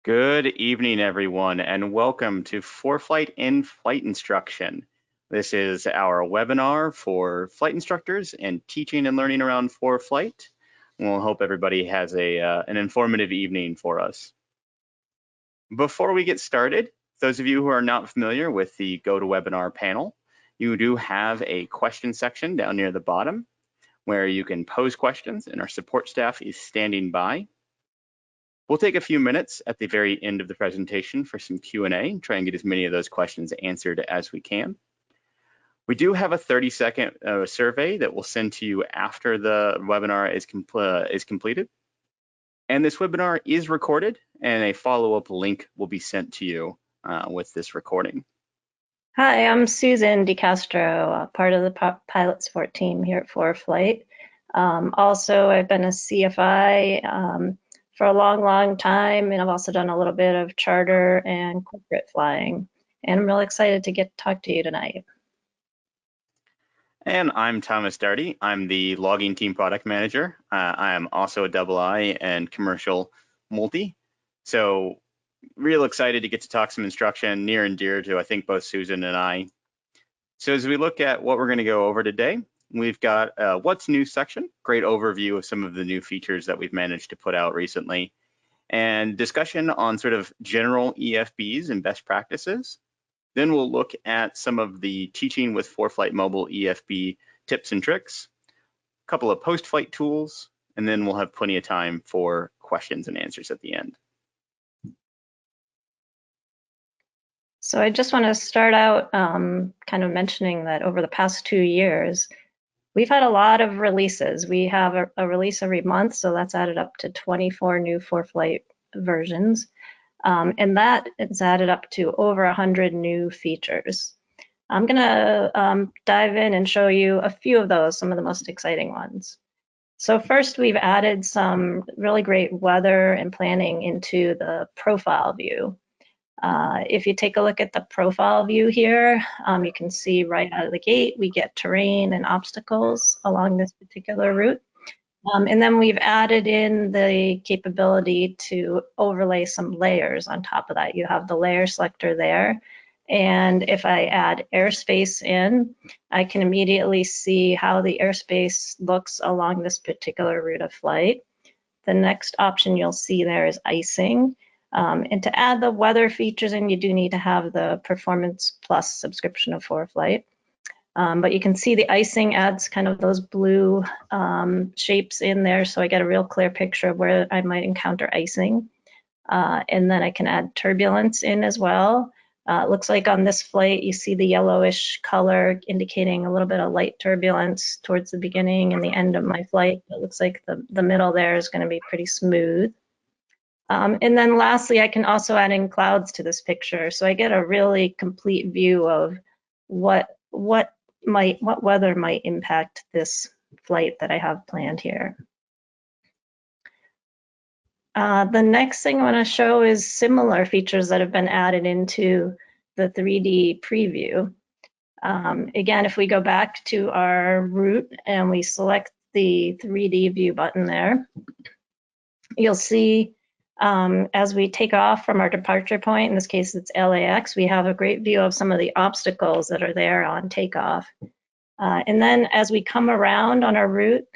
Good evening, everyone, and welcome to ForeFlight in Flight Instruction. This is our webinar for flight instructors and teaching and learning around ForeFlight. We'll hope everybody has an informative evening for us. Before we get started, those of you who are not familiar with the GoToWebinar panel, you do have a question section down near the bottom where you can pose questions, and our support staff is standing by. We'll take a few minutes at the very end of the presentation for some Q&A and try and get as many of those questions answered as we can. We do have a 30-second survey that we'll send to you after the webinar is completed. And this webinar is recorded, and a follow-up link will be sent to you with this recording. Hi, I'm Susan DeCastro, part of the pilot support team here at ForeFlight. Also, I've been a CFI for a long time, and I've also done a little bit of charter and corporate flying. And I'm really excited to get to talk to you tonight. And I'm Thomas Daugherty. I'm the logging team product manager. I am also a II and commercial multi. So real excited to get to talk some instruction near and dear to, I think, both Susan and I. So as we look at what we're going to go over today, we've got a What's New section, great overview of some of the new features that we've managed to put out recently, and discussion on sort of general EFBs and best practices. Then we'll look at some of the teaching with ForeFlight Mobile EFB tips and tricks, a couple of post-flight tools, and then we'll have plenty of time for questions and answers at the end. So I just want to start out kind of mentioning that over the past 2 years, we've had a lot of releases. We have a release every month, so that's added up to 24 new ForeFlight versions. And that is added up to over 100 new features. I'm going to dive in and show you a few of those, some of the most exciting ones. So first, we've added some really great weather and planning into the profile view. If you take a look at the profile view here, you can see right out of the gate, we get terrain and obstacles along this particular route. And then we've added in the capability to overlay some layers on top of that. You have the layer selector there. And if I add airspace in, I can immediately see how the airspace looks along this particular route of flight. The next option you'll see there is icing. And to add the weather features in, you do need to have the Performance Plus subscription of ForeFlight. But you can see the icing adds kind of those blue shapes in there, so I get a real clear picture of where I might encounter icing. And then I can add turbulence in as well. It looks like on this flight, you see the yellowish color indicating a little bit of light turbulence towards the beginning and the end of my flight. It looks like the middle there is going to be pretty smooth. And then lastly, I can also add in clouds to this picture, so I get a really complete view of what weather might impact this flight that I have planned here. The next thing I want to show is similar features that have been added into the 3D preview. Again, if we go back to our route and we select the 3D view button there, you'll see as we take off from our departure point, in this case it's LAX, we have a great view of some of the obstacles that are there on takeoff. And then as we come around on our route,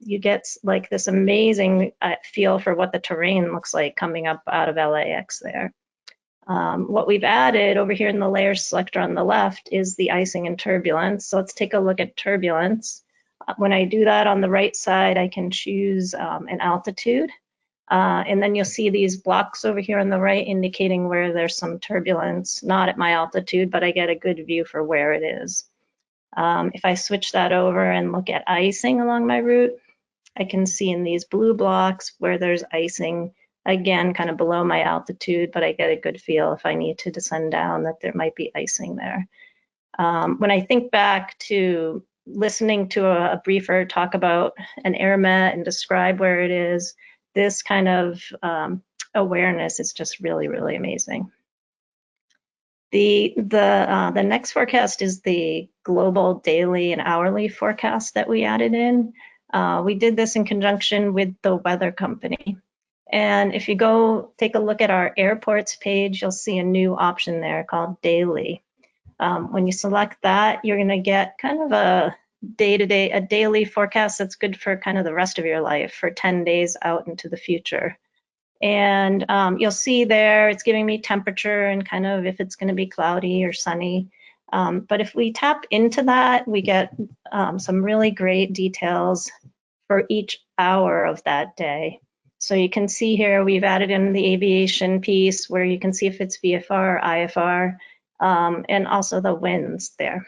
you get like this amazing feel for what the terrain looks like coming up out of LAX there. What we've added over here in the layer selector on the left is the icing and turbulence. So let's take a look at turbulence. When I do that on the right side, I can choose an altitude. And then you'll see these blocks over here on the right indicating where there's some turbulence, not at my altitude, but I get a good view for where it is. If I switch that over and look at icing along my route, I can see in these blue blocks where there's icing, again, kind of below my altitude, but I get a good feel if I need to descend down that there might be icing there. When I think back to listening to a briefer talk about an air met and describe where it is, this kind of awareness is just really, really amazing. The next forecast is the global daily and hourly forecast that we added in. We did this in conjunction with the weather company. And if you go take a look at our airports page, you'll see a new option there called daily. When you select that, you're going to get kind of a a daily forecast that's good for kind of the rest of your life for 10 days out into the future. And you'll see there it's giving me temperature and kind of if it's going to be cloudy or sunny. But if we tap into that, we get some really great details for each hour of that day. So you can see here we've added in the aviation piece where you can see if it's VFR or IFR, and also the winds there.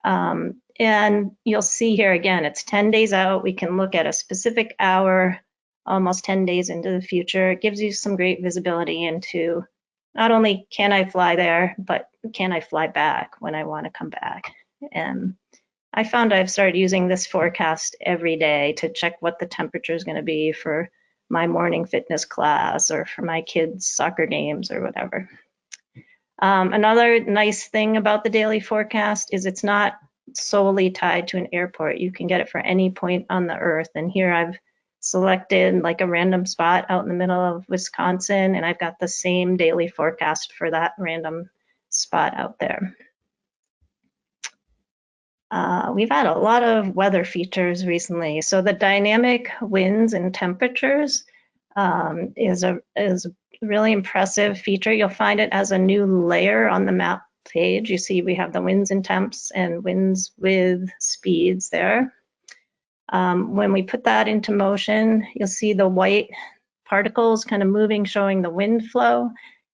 And you'll see here again, it's 10 days out. We can look at a specific hour, almost 10 days into the future. It gives you some great visibility into not only can I fly there, but can I fly back when I want to come back. And I found I've started using this forecast every day to check what the temperature is going to be for my morning fitness class or for my kids' soccer games or whatever. Another nice thing about the daily forecast is it's not solely tied to an airport. You can get it for any point on the earth. And here I've selected like a random spot out in the middle of Wisconsin, and I've got the same daily forecast for that random spot out there. We've had a lot of weather features recently. So the dynamic winds and temperatures is a really impressive feature. You'll find it as a new layer on the map page. You see we have the winds and temps and winds with speeds there. When we put that into motion, you'll see the white particles kind of moving, showing the wind flow,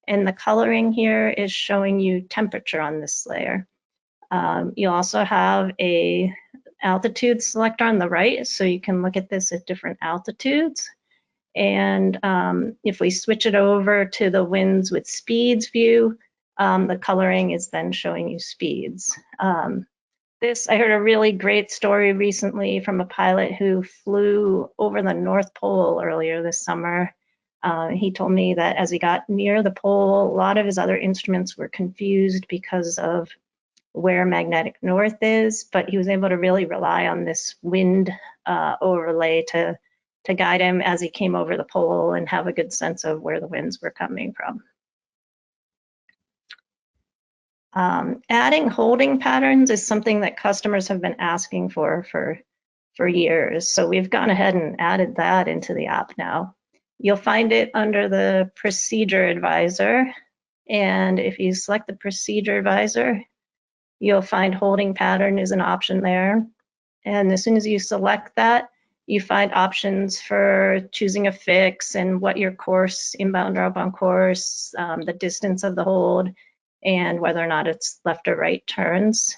and the coloring here is showing you temperature on this layer. You also have a altitude selector on the right, so you can look at this at different altitudes. And if we switch it over to the winds with speeds view, the coloring is then showing you speeds. I heard a really great story recently from a pilot who flew over the North Pole earlier this summer. He told me that as he got near the pole, a lot of his other instruments were confused because of where magnetic north is, but he was able to really rely on this wind overlay to guide him as he came over the pole and have a good sense of where the winds were coming from. Adding holding patterns is something that customers have been asking for years. So we've gone ahead and added that into the app now. You'll find it under the Procedure Advisor. And if you select the Procedure Advisor, you'll find holding pattern is an option there. And as soon as you select that, you find options for choosing a fix and what your course, inbound or outbound course, the distance of the hold, and whether or not it's left or right turns.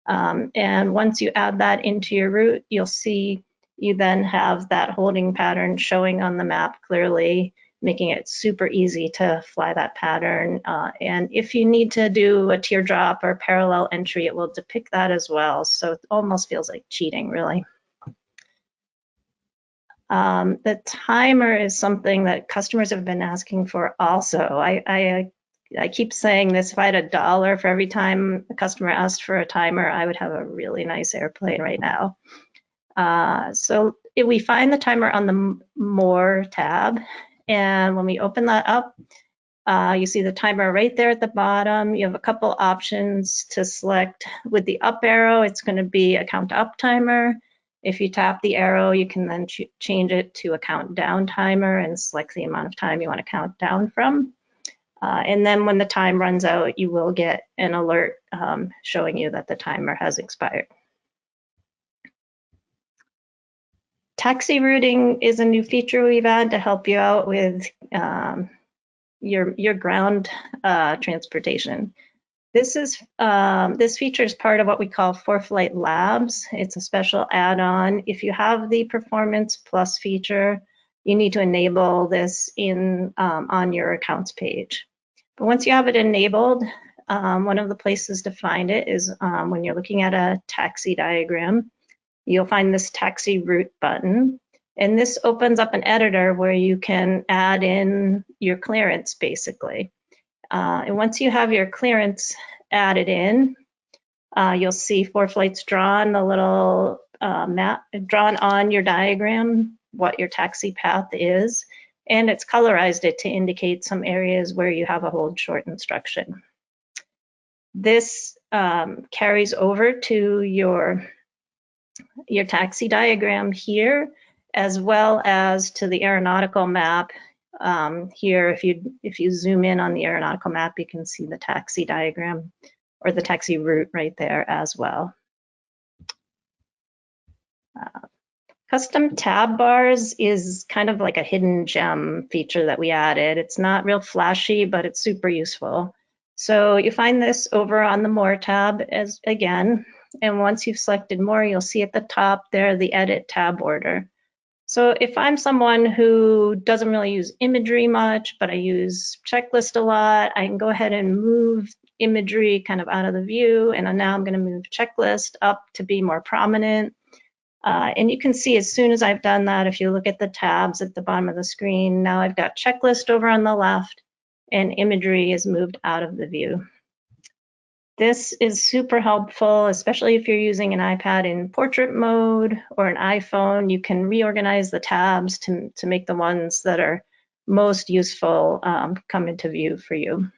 And once you add that into your route, you'll see you then have that holding pattern showing on the map clearly, making it super easy to fly that pattern. And if you need to do a teardrop or parallel entry, it will depict that as well. So it almost feels like cheating, really. The timer is something that customers have been asking for also. I keep saying this, if I had $1 for every time a customer asked for a timer, I would have a really nice airplane right now. So if we find the timer on the More tab, and when we open that up, you see the timer right there at the bottom. You have a couple options to select. With the up arrow, it's going to be a count up timer. If you tap the arrow, you can then change it to a countdown timer and select the amount of time you want to count down from. And then when the time runs out, you will get an alert showing you that the timer has expired. Taxi routing is a new feature we've had to help you out with your ground transportation. This feature is part of what we call ForeFlight Labs. It's a special add-on. If you have the Performance Plus feature, you need to enable this on your accounts page. But once you have it enabled, one of the places to find it is when you're looking at a taxi diagram, you'll find this taxi route button. And this opens up an editor where you can add in your clearance, basically. And once you have your clearance added in, you'll see ForeFlight's drawn a little map, drawn on your diagram, what your taxi path is. and it's colorized it to indicate some areas where you have a hold short instruction. This carries over to your taxi diagram here, as well as to the aeronautical map. Here, if you zoom in on the aeronautical map, you can see the taxi diagram or the taxi route right there as well. Custom tab bars is kind of like a hidden gem feature that we added. It's not real flashy, but it's super useful. So you find this over on the More tab again, and once you've selected More, you'll see at the top there the Edit tab order. So if I'm someone who doesn't really use imagery much, but I use checklist a lot, I can go ahead and move imagery kind of out of the view, and now I'm going to move checklist up to be more prominent. And you can see as soon as I've done that, if you look at the tabs at the bottom of the screen, now I've got checklist over on the left and imagery is moved out of the view. This is super helpful, especially if you're using an iPad in portrait mode or an iPhone. You can reorganize the tabs to make the ones that are most useful come into view for you.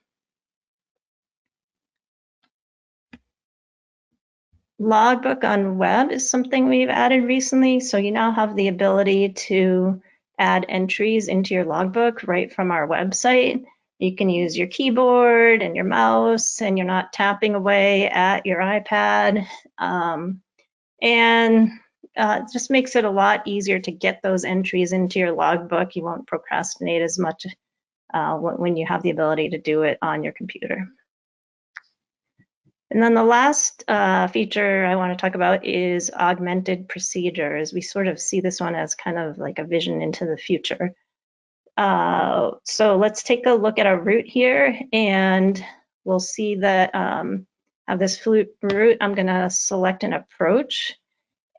Logbook on web is something we've added recently. So you now have the ability to add entries into your logbook right from our website. You can use your keyboard and your mouse, and you're not tapping away at your iPad. It just makes it a lot easier to get those entries into your logbook. You won't procrastinate as much when you have the ability to do it on your computer. And then the last feature I want to talk about is Augmented Procedures. We sort of see this one as kind of like a vision into the future. So let's take a look at our route here, and we'll see that have this route. I'm going to select an approach,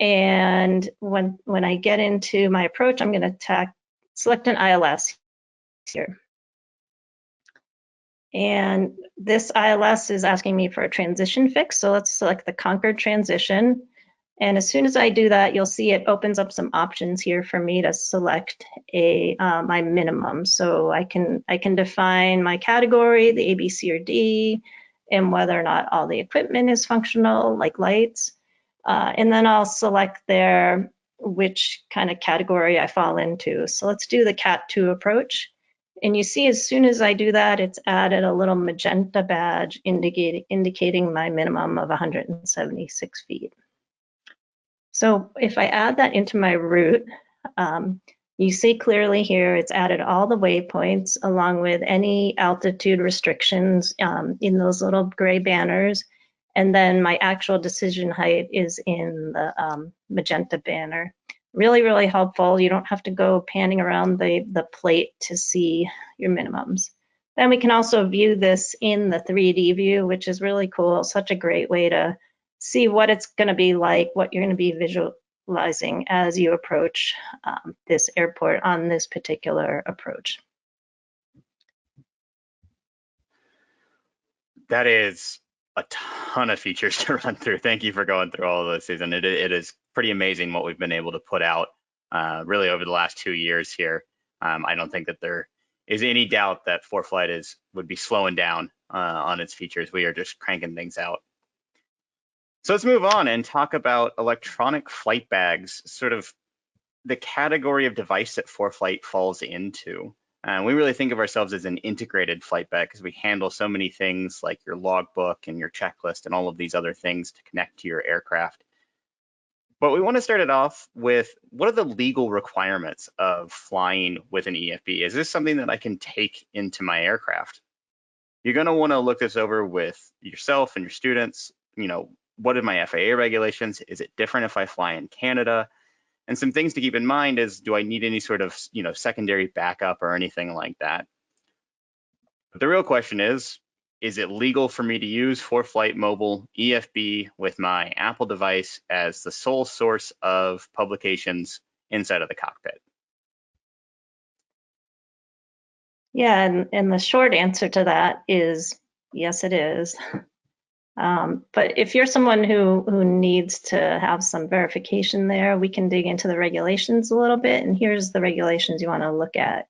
and when I get into my approach, I'm going to select an ILS here. And this ILS is asking me for a transition fix. So let's select the Concord transition. And as soon as I do that, you'll see it opens up some options here for me to select my minimum. So I can define my category, the A, B, C, or D, and whether or not all the equipment is functional, like lights. And then I'll select there which kind of category I fall into. So let's do the Cat 2 approach. And you see, as soon as I do that, it's added a little magenta badge indicating my minimum of 176 feet. So if I add that into my route, you see clearly here it's added all the waypoints along with any altitude restrictions in those little gray banners. And then my actual decision height is in the magenta banner. Really, really helpful. You don't have to go panning around the plate to see your minimums. Then we can also view this in the 3D view, which is really cool. Such a great way to see what it's going to be like, what you're going to be visualizing as you approach this airport on this particular approach. That is a ton of features to run through. Thank you for going through all of this, Susan. It is pretty amazing what we've been able to put out really over the last 2 years here. I don't think that there is any doubt that ForeFlight would be slowing down on its features. We are just cranking things out. So let's move on and talk about electronic flight bags, sort of the category of device that ForeFlight falls into. We really think of ourselves as an integrated flight bag because we handle so many things like your logbook and your checklist and all of these other things to connect to your aircraft. But we want to start it off with, what are the legal requirements of flying with an EFB? Is this something that I can take into my aircraft? You're going to want to look this over with yourself and your students. What are my FAA regulations? Is it different if I fly in Canada? And some things to keep in mind is, do I need any sort of secondary backup or anything like that? But the real question is it legal for me to use ForeFlight Mobile EFB with my Apple device as the sole source of publications inside of the cockpit? Yeah, and the short answer to that is yes, it is. But if you're someone who needs to have some verification there, we can dig into the regulations a little bit. And here's the regulations you want to look at.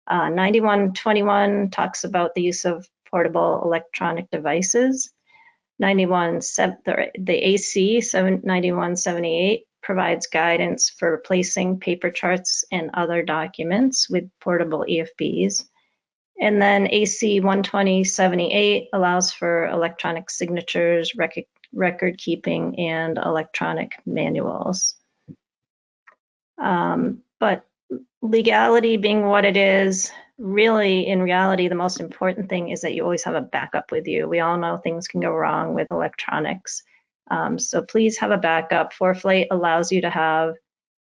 9121 talks about the use of portable electronic devices. The AC 9178 provides guidance for replacing paper charts and other documents with portable EFBs. And then AC 12078 allows for electronic signatures, record keeping, and electronic manuals. But legality being what it is, really, in reality, the most important thing is that you always have a backup with you. We all know things can go wrong with electronics. So please have a backup. ForeFlight allows you to have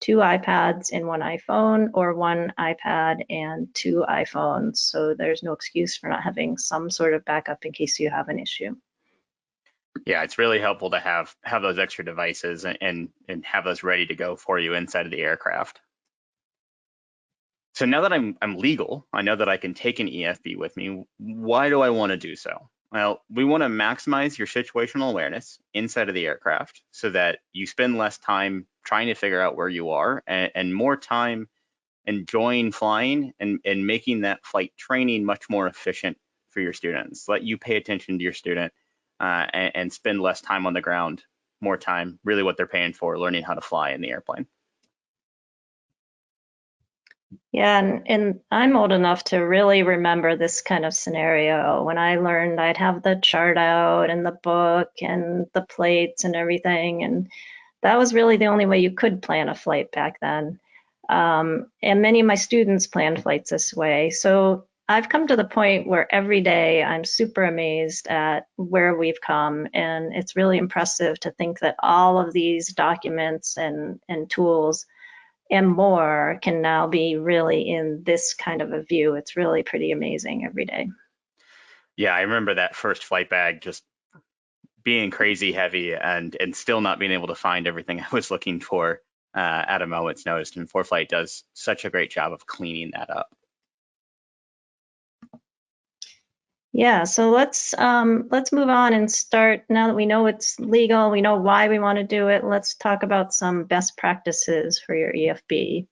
2 iPads and 1 iPhone, or 1 iPad and 2 iPhones. So there's no excuse for not having some sort of backup in case you have an issue. Yeah, it's really helpful to have those extra devices and have those ready to go for you inside of the aircraft. So now that I'm legal, I know that I can take an EFB with me. Why do I want to do so? Well, we want to maximize your situational awareness inside of the aircraft so that you spend less time trying to figure out where you are and more time enjoying flying and making that flight training much more efficient for your students. Let you pay attention to your student and spend less time on the ground, more time, really what they're paying for, learning how to fly in the airplane. Yeah, and I'm old enough to really remember this kind of scenario. When I learned, I'd have the chart out and the book and the plates and everything, and that was really the only way you could plan a flight back then. And many of my students planned flights this way. So I've come to the point where every day I'm super amazed at where we've come, and it's really impressive to think that all of these documents and tools and more can now be really in this kind of a view. It's really pretty amazing every day. Yeah, I remember that first flight bag just being crazy heavy and still not being able to find everything I was looking for at a moment's notice. And ForeFlight does such a great job of cleaning that up. Yeah, so let's move on and start. Now that we know it's legal, we know why we want to do it, let's talk about some best practices for your EFB.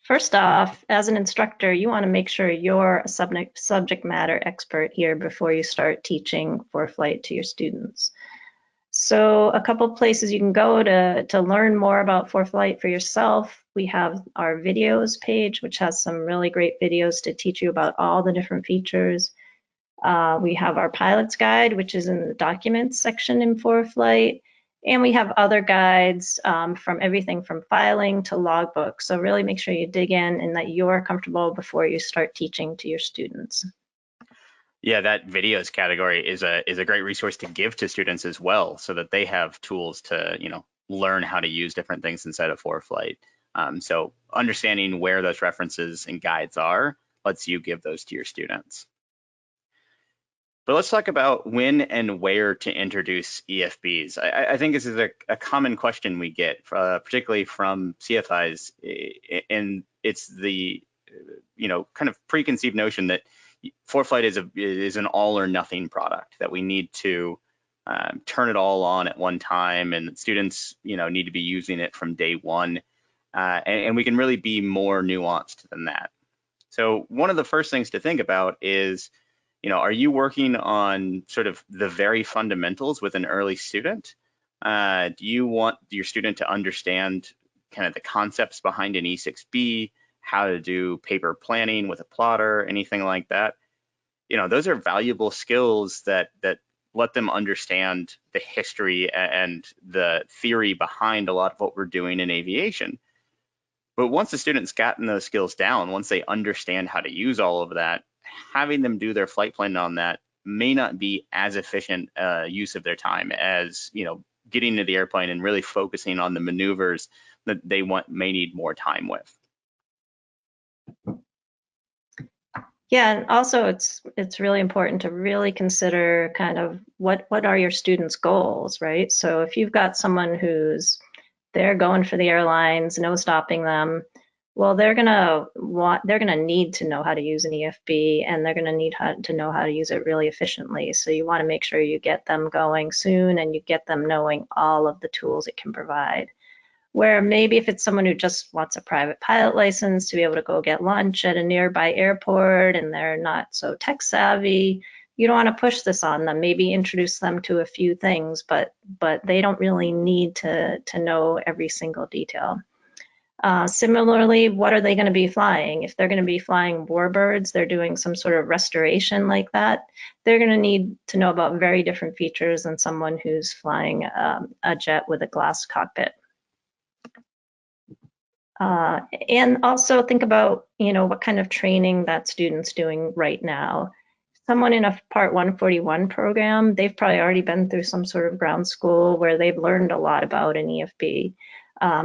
First off, as an instructor, you want to make sure you're a subject matter expert here before you start teaching ForeFlight to your students. So a couple places you can go to learn more about ForeFlight for yourself. We have our videos page, which has some really great videos to teach you about all the different features. We have our pilot's guide, which is in the documents section in ForeFlight. And we have other guides from everything from filing to logbook. So really make sure you dig in and that you're comfortable before you start teaching to your students. Yeah, that videos category is a great resource to give to students as well, so that they have tools to learn how to use different things inside of ForeFlight. So understanding where those references and guides are lets you give those to your students. But let's talk about when and where to introduce EFBs. I think this is a common question we get, particularly from CFIs, and it's the kind of preconceived notion that ForeFlight is an all or nothing product, that we need to turn it all on at one time, and students need to be using it from day one, and we can really be more nuanced than that. So one of the first things to think about is, are you working on sort of the very fundamentals with an early student? Do you want your student to understand kind of the concepts behind an E6B, how to do paper planning with a plotter, anything like that? Those are valuable skills that let them understand the history and the theory behind a lot of what we're doing in aviation. But once the student's gotten those skills down, once they understand how to use all of that, having them do their flight plan on that may not be as efficient use of their time as getting into the airplane and really focusing on the maneuvers that they may need more time with. Yeah, and also it's really important to really consider kind of what are your students' goals, right? So if you've got someone they're going for the airlines, no stopping them, well, they're gonna need to know how to use an EFB, and they're gonna need to know how to use it really efficiently. So you want to make sure you get them going soon and you get them knowing all of the tools it can provide. Where maybe if it's someone who just wants a private pilot license to be able to go get lunch at a nearby airport and they're not so tech savvy, you don't want to push this on them. Maybe introduce them to a few things, but they don't really need to know every single detail. Similarly, what are they going to be flying? If they're going to be flying warbirds, they're doing some sort of restoration like that, they're going to need to know about very different features than someone who's flying a jet with a glass cockpit. And also think about, what kind of training that student's doing right now. Someone in a Part 141 program, they've probably already been through some sort of ground school where they've learned a lot about an EFB.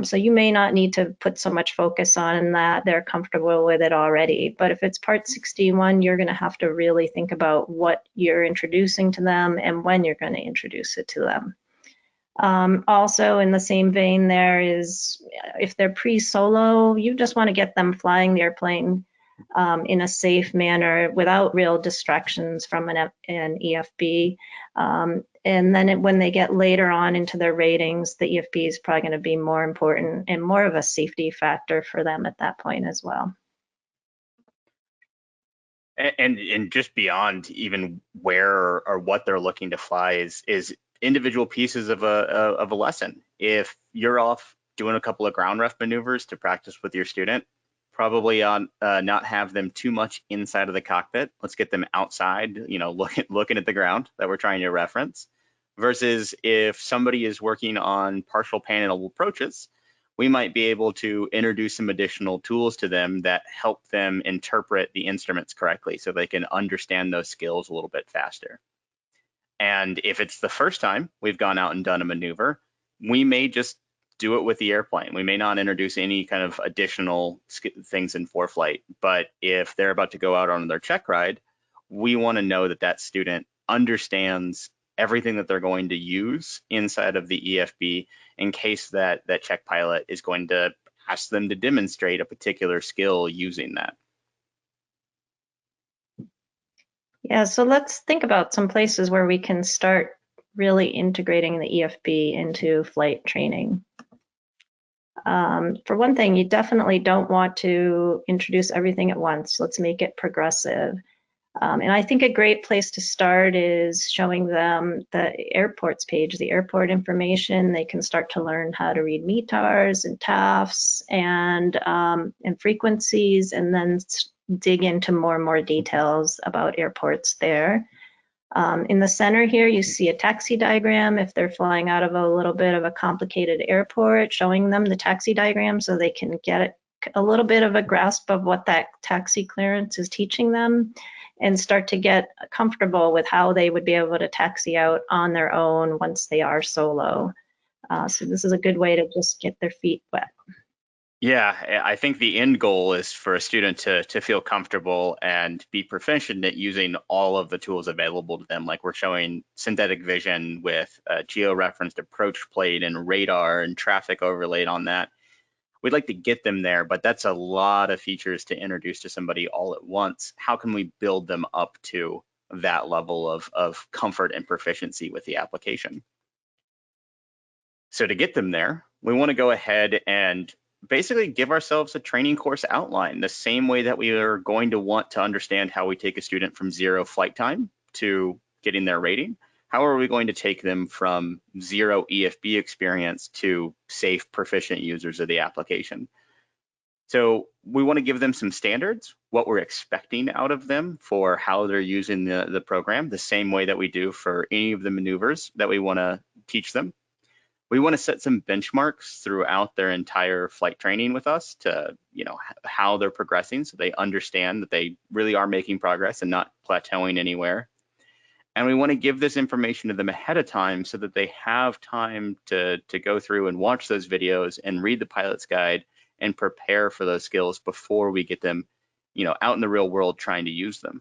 So you may not need to put so much focus on that. They're comfortable with it already. But if it's Part 61, you're going to have to really think about what you're introducing to them and when you're going to introduce it to them. Also in the same vein, there is, if they're pre-solo, you just want to get them flying the airplane in a safe manner without real distractions from an EFB. And then when they get later on into their ratings, the EFB is probably going to be more important and more of a safety factor for them at that point as well. And just beyond even where or what they're looking to fly is individual pieces of a lesson. If you're off doing a couple of ground ref maneuvers to practice with your student, probably on not have them too much inside of the cockpit. Let's get them outside, looking at the ground that we're trying to reference. Versus if somebody is working on partial panel approaches, we might be able to introduce some additional tools to them that help them interpret the instruments correctly so they can understand those skills a little bit faster. And if it's the first time we've gone out and done a maneuver, we may just do it with the airplane. We may not introduce any kind of additional things in ForeFlight, but if they're about to go out on their check ride, we want to know that that student understands everything that they're going to use inside of the EFB in case that check pilot is going to ask them to demonstrate a particular skill using that. Yeah, so let's think about some places where we can start really integrating the EFB into flight training. For one thing, you definitely don't want to introduce everything at once. Let's make it progressive. And I think a great place to start is showing them the airports page, the airport information. They can start to learn how to read METARs and TAFs and frequencies, and then dig into more and more details about airports there. In the center here, you see a taxi diagram. If they're flying out of a little bit of a complicated airport, showing them the taxi diagram so they can get a little bit of a grasp of what that taxi clearance is teaching them and start to get comfortable with how they would be able to taxi out on their own once they are solo. So this is a good way to just get their feet wet. Yeah, I think the end goal is for a student to feel comfortable and be proficient at using all of the tools available to them. Like we're showing synthetic vision with a geo-referenced approach plate and radar and traffic overlaid on that. We'd like to get them there, but that's a lot of features to introduce to somebody all at once. How can we build them up to that level of comfort and proficiency with the application? So to get them there, we want to go ahead and basically give ourselves a training course outline, the same way that we are going to want to understand how we take a student from 0 flight time to getting their rating. How are we going to take them from 0 EFB experience to safe, proficient users of the application? So we want to give them some standards, what we're expecting out of them for how they're using the program, the same way that we do for any of the maneuvers that we want to teach them. We want to set some benchmarks throughout their entire flight training with us to, how they're progressing so they understand that they really are making progress and not plateauing anywhere. And we want to give this information to them ahead of time so that they have time to go through and watch those videos and read the pilot's guide and prepare for those skills before we get them, out in the real world trying to use them.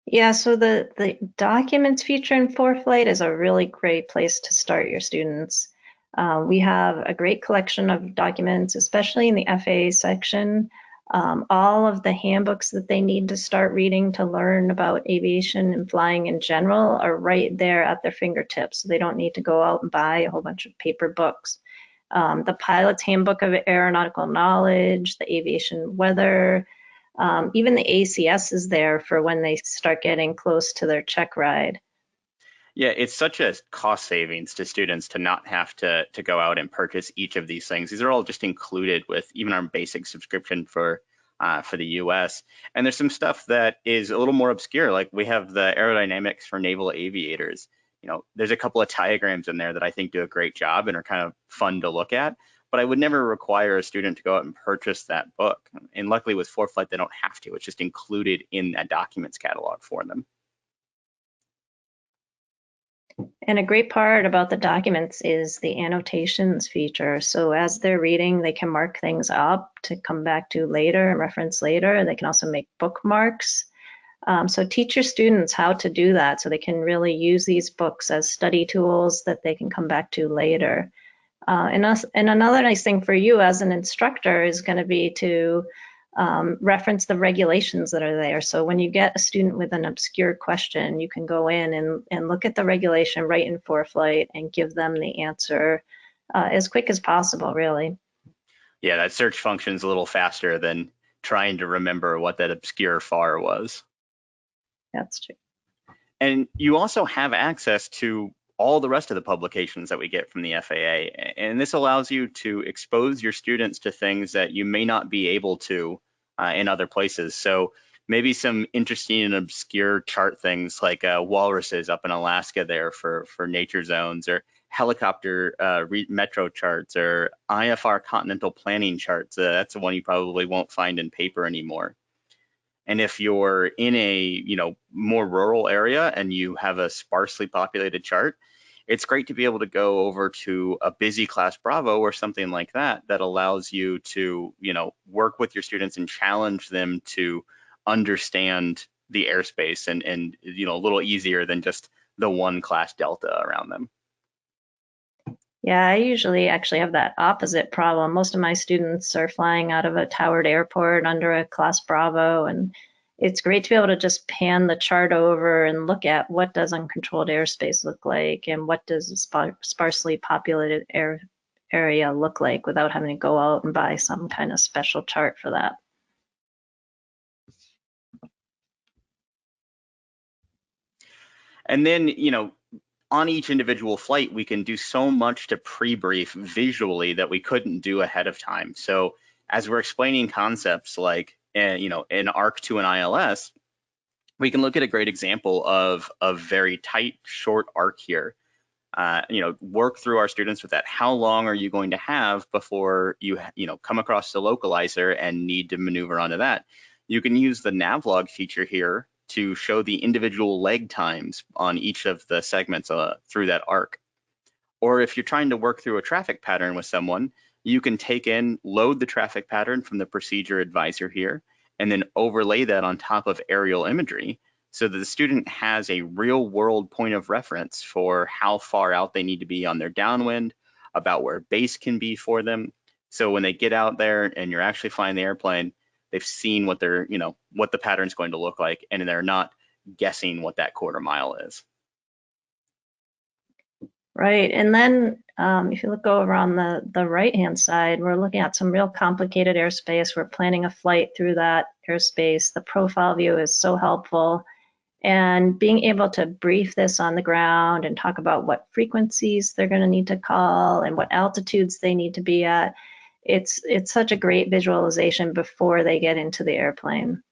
Yeah, so the documents feature in ForeFlight is a really great place to start your students. We have a great collection of documents, especially in the FAA section. All of the handbooks that they need to start reading to learn about aviation and flying in general are right there at their fingertips. They don't need to go out and buy a whole bunch of paper books. The pilot's handbook of aeronautical knowledge, the aviation weather, even the ACS is there for when they start getting close to their check ride. Yeah, it's such a cost savings to students to not have to go out and purchase each of these things. These are all just included with even our basic subscription for the US. And there's some stuff that is a little more obscure, like we have the aerodynamics for naval aviators. You know, there's a couple of diagrams in there that I think do a great job and are kind of fun to look at, but I would never require a student to go out and purchase that book. And luckily with ForeFlight, they don't have to. It's just included in that documents catalog for them. And a great part about the documents is the annotations feature. So as they're reading, they can mark things up to come back to later and reference later. They can also make bookmarks. So teach your students how to do that so they can really use these books as study tools that they can come back to later. And another nice thing for you as an instructor is going to be to reference the regulations that are there. So when you get a student with an obscure question, you can go in and look at the regulation right in ForeFlight and give them the answer as quick as possible, really. Yeah, that search function's a little faster than trying to remember what that obscure FAR was. That's true. And you also have access to all the rest of the publications that we get from the FAA. And this allows you to expose your students to things that you may not be able to in other places. So maybe some interesting and obscure chart things like walruses up in Alaska there for nature zones, or helicopter metro charts, or IFR continental planning charts. That's the one you probably won't find in paper anymore. And if you're in a more rural area and you have a sparsely populated chart, it's great to be able to go over to a busy class Bravo or something like that that allows you to work with your students and challenge them to understand the airspace and a little easier than just the one class Delta around them. Yeah, I usually actually have that opposite problem. Most of my students are flying out of a towered airport under a class Bravo, and it's great to be able to just pan the chart over and look at what does uncontrolled airspace look like and what does a sparsely populated area look like without having to go out and buy some kind of special chart for that. And then, on each individual flight, we can do so much to pre-brief visually that we couldn't do ahead of time. So as we're explaining concepts like, an ARC to an ILS, we can look at a great example of a very tight, short arc here. Work through our students with that. How long are you going to have before you come across the localizer and need to maneuver onto that? You can use the navlog feature here to show the individual leg times on each of the segments through that arc. Or if you're trying to work through a traffic pattern with someone, you can load the traffic pattern from the procedure advisor here, and then overlay that on top of aerial imagery so that the student has a real world point of reference for how far out they need to be on their downwind, about where base can be for them. So when they get out there and you're actually flying the airplane, they've seen what what the pattern's going to look like, and they're not guessing what that quarter mile is. Right, and then if you look over on the right-hand side, we're looking at some real complicated airspace. We're planning a flight through that airspace. The profile view is so helpful. And being able to brief this on the ground and talk about what frequencies they're going to need to call and what altitudes they need to be at, it's such a great visualization before they get into the airplane.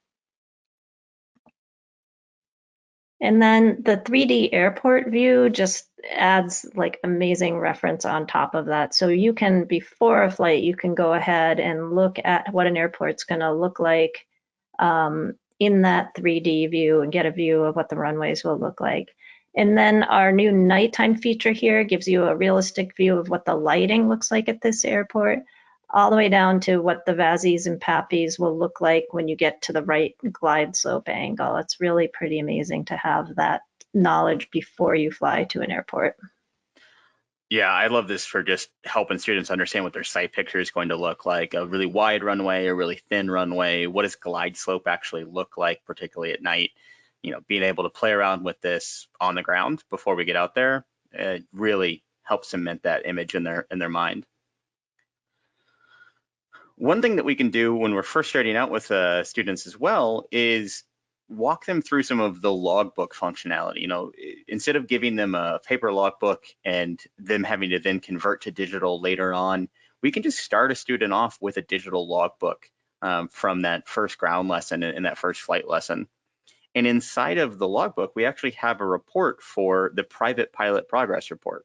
And then the 3D airport view just adds like amazing reference on top of that. So you can, before a flight, you can go ahead and look at what an airport's going to look like in that 3D view and get a view of what the runways will look like. And then our new nighttime feature here gives you a realistic view of what the lighting looks like at this airport, all the way down to what the VASIs and PAPIs will look like when you get to the right glide slope angle. It's really pretty amazing to have that knowledge before you fly to an airport. Yeah, I love this for just helping students understand what their site picture is going to look like. A really wide runway, a really thin runway. What does glide slope actually look like, particularly at night? Being able to play around with this on the ground before we get out there, it really helps cement that image in their mind. One thing that we can do when we're first starting out with students as well is walk them through some of the logbook functionality. Instead of giving them a paper logbook and them having to then convert to digital later on, we can just start a student off with a digital logbook from that first ground lesson and that first flight lesson. And inside of the logbook, we actually have a report for the private pilot progress report.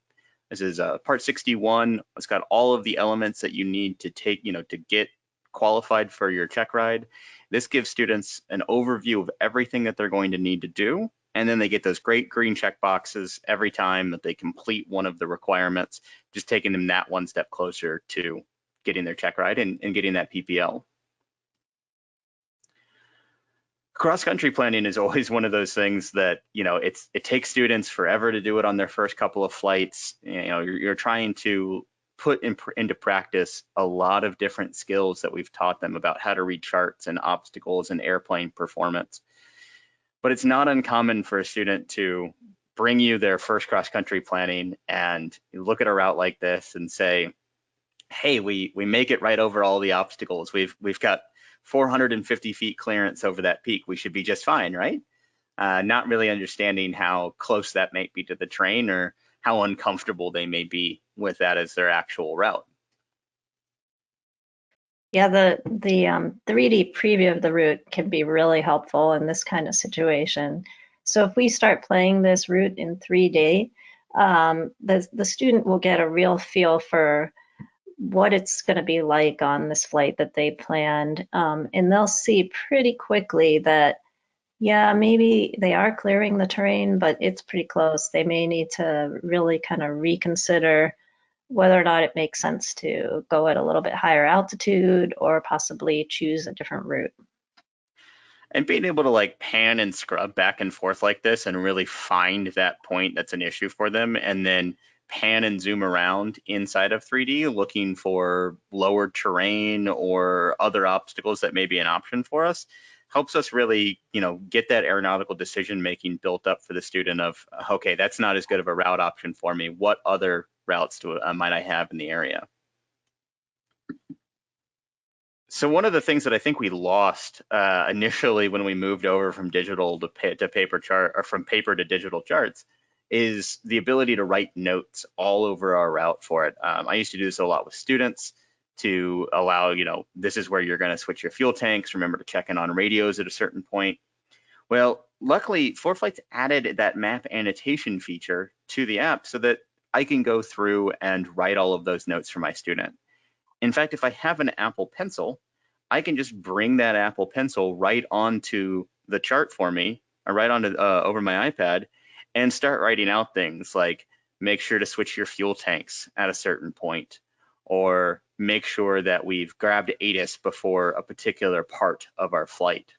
This is part 61. It's got all of the elements that you need to take, to get qualified for your check ride. This gives students an overview of everything that they're going to need to do. And then they get those great green check boxes every time that they complete one of the requirements, just taking them that one step closer to getting their check ride and getting that PPL. Cross-country planning is always one of those things that, it takes students forever to do it on their first couple of flights. You're trying to put into practice a lot of different skills that we've taught them about how to read charts and obstacles and airplane performance. But it's not uncommon for a student to bring you their first cross-country planning and look at a route like this and say, hey, we make it right over all the obstacles. We've got 450 feet clearance over that peak. We should be just fine, right? Not really understanding how close that might be to the terrain or how uncomfortable they may be with that as their actual route. Yeah, the 3D preview of the route can be really helpful in this kind of situation. So if we start playing this route in 3D, the student will get a real feel for what it's going to be like on this flight that they planned. And they'll see pretty quickly that, yeah, maybe they are clearing the terrain, but it's pretty close. They may need to really kind of reconsider whether or not it makes sense to go at a little bit higher altitude or possibly choose a different route. And being able to like pan and scrub back and forth like this and really find that point that's an issue for them, and then pan and zoom around inside of 3D looking for lower terrain or other obstacles that may be an option for us, helps us really, get that aeronautical decision making built up for the student of, okay, that's not as good of a route option for me. What other routes might I have in the area? So one of the things that I think we lost initially when we moved over from digital to paper chart, or from paper to digital charts, is the ability to write notes all over our route for it. I used to do this a lot with students to allow, this is where you're going to switch your fuel tanks. Remember to check in on radios at a certain point. Well, luckily, ForeFlight's added that map annotation feature to the app so that I can go through and write all of those notes for my student. In fact, if I have an Apple Pencil, I can just bring that Apple Pencil right onto the chart for me, or right onto over my iPad, and start writing out things like make sure to switch your fuel tanks at a certain point, or make sure that we've grabbed ATIS before a particular part of our flight.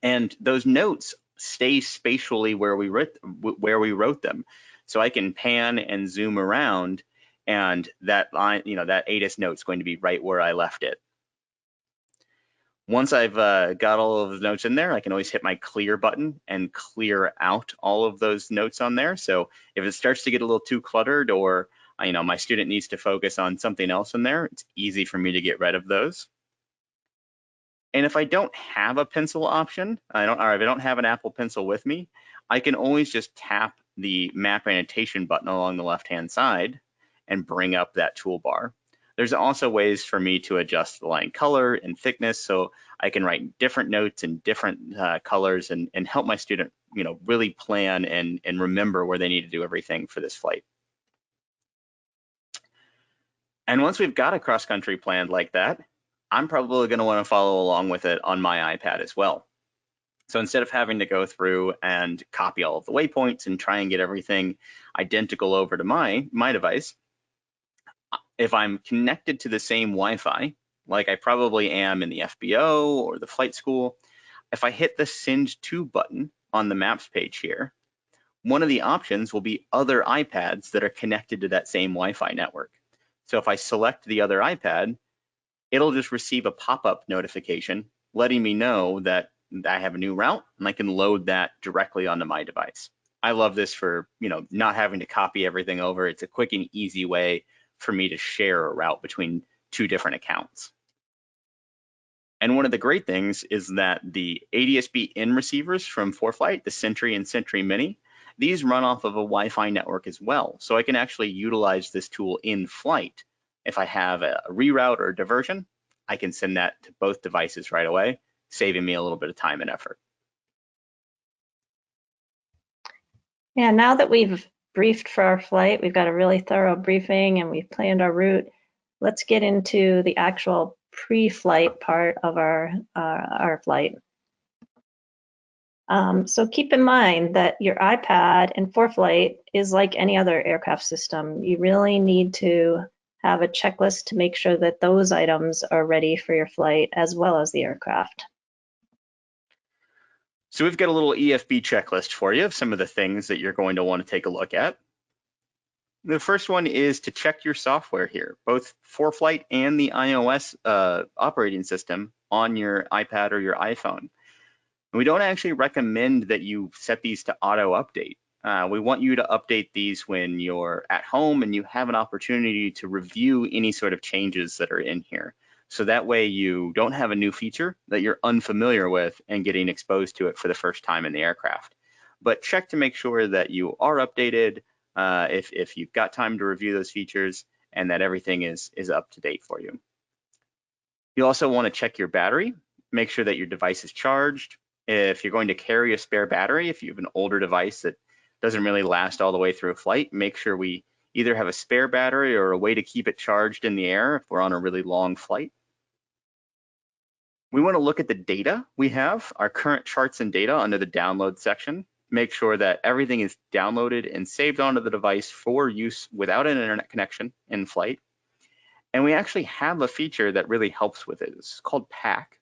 And those notes stay spatially where we wrote them. So I can pan and zoom around, and that line, that ATIS note is going to be right where I left it. Once I've got all of the notes in there, I can always hit my clear button and clear out all of those notes on there. So if it starts to get a little too cluttered, or my student needs to focus on something else in there, it's easy for me to get rid of those. And if I don't have a pencil option, or if I don't have an Apple Pencil with me, I can always just tap the map annotation button along the left-hand side and bring up that toolbar. There's also ways for me to adjust the line color and thickness, so I can write different notes in different colors and help my student, really plan and remember where they need to do everything for this flight. And once we've got a cross-country plan like that, I'm probably going to want to follow along with it on my iPad as well. So instead of having to go through and copy all of the waypoints and try and get everything identical over to my device, if I'm connected to the same Wi-Fi, like I probably am in the FBO or the flight school, if I hit the Send To button on the Maps page here, one of the options will be other iPads that are connected to that same Wi-Fi network. So if I select the other iPad, it'll just receive a pop-up notification letting me know that I have a new route and I can load that directly onto my device. I love this for, not having to copy everything over. It's a quick and easy way for me to share a route between two different accounts. And one of the great things is that the ADS-B in receivers from ForeFlight, the Sentry and Sentry Mini, these run off of a Wi-Fi network as well. So I can actually utilize this tool in flight. If I have a reroute or a diversion, I can send that to both devices right away, saving me a little bit of time and effort. Yeah, now that we've briefed for our flight, we've got a really thorough briefing and we've planned our route, let's get into the actual pre-flight part of our flight. So keep in mind that your iPad in ForeFlight is like any other aircraft system. You really need to have a checklist to make sure that those items are ready for your flight as well as the aircraft. So we've got a little EFB checklist for you of some of the things that you're going to want to take a look at. The first one is to check your software here, both ForeFlight and the iOS operating system on your iPad or your iPhone. And we don't actually recommend that you set these to auto update. We want you to update these when you're at home and you have an opportunity to review any sort of changes that are in here. So that way you don't have a new feature that you're unfamiliar with and getting exposed to it for the first time in the aircraft. But check to make sure that you are updated if you've got time to review those features and that everything is up to date for you. You also want to check your battery, make sure that your device is charged. If you're going to carry a spare battery, if you have an older device that doesn't really last all the way through a flight, make sure we either have a spare battery or a way to keep it charged in the air if we're on a really long flight. We want to look at the data we have, our current charts and data under the download section. Make sure that everything is downloaded and saved onto the device for use without an internet connection in flight. And we actually have a feature that really helps with it. It's called Pack.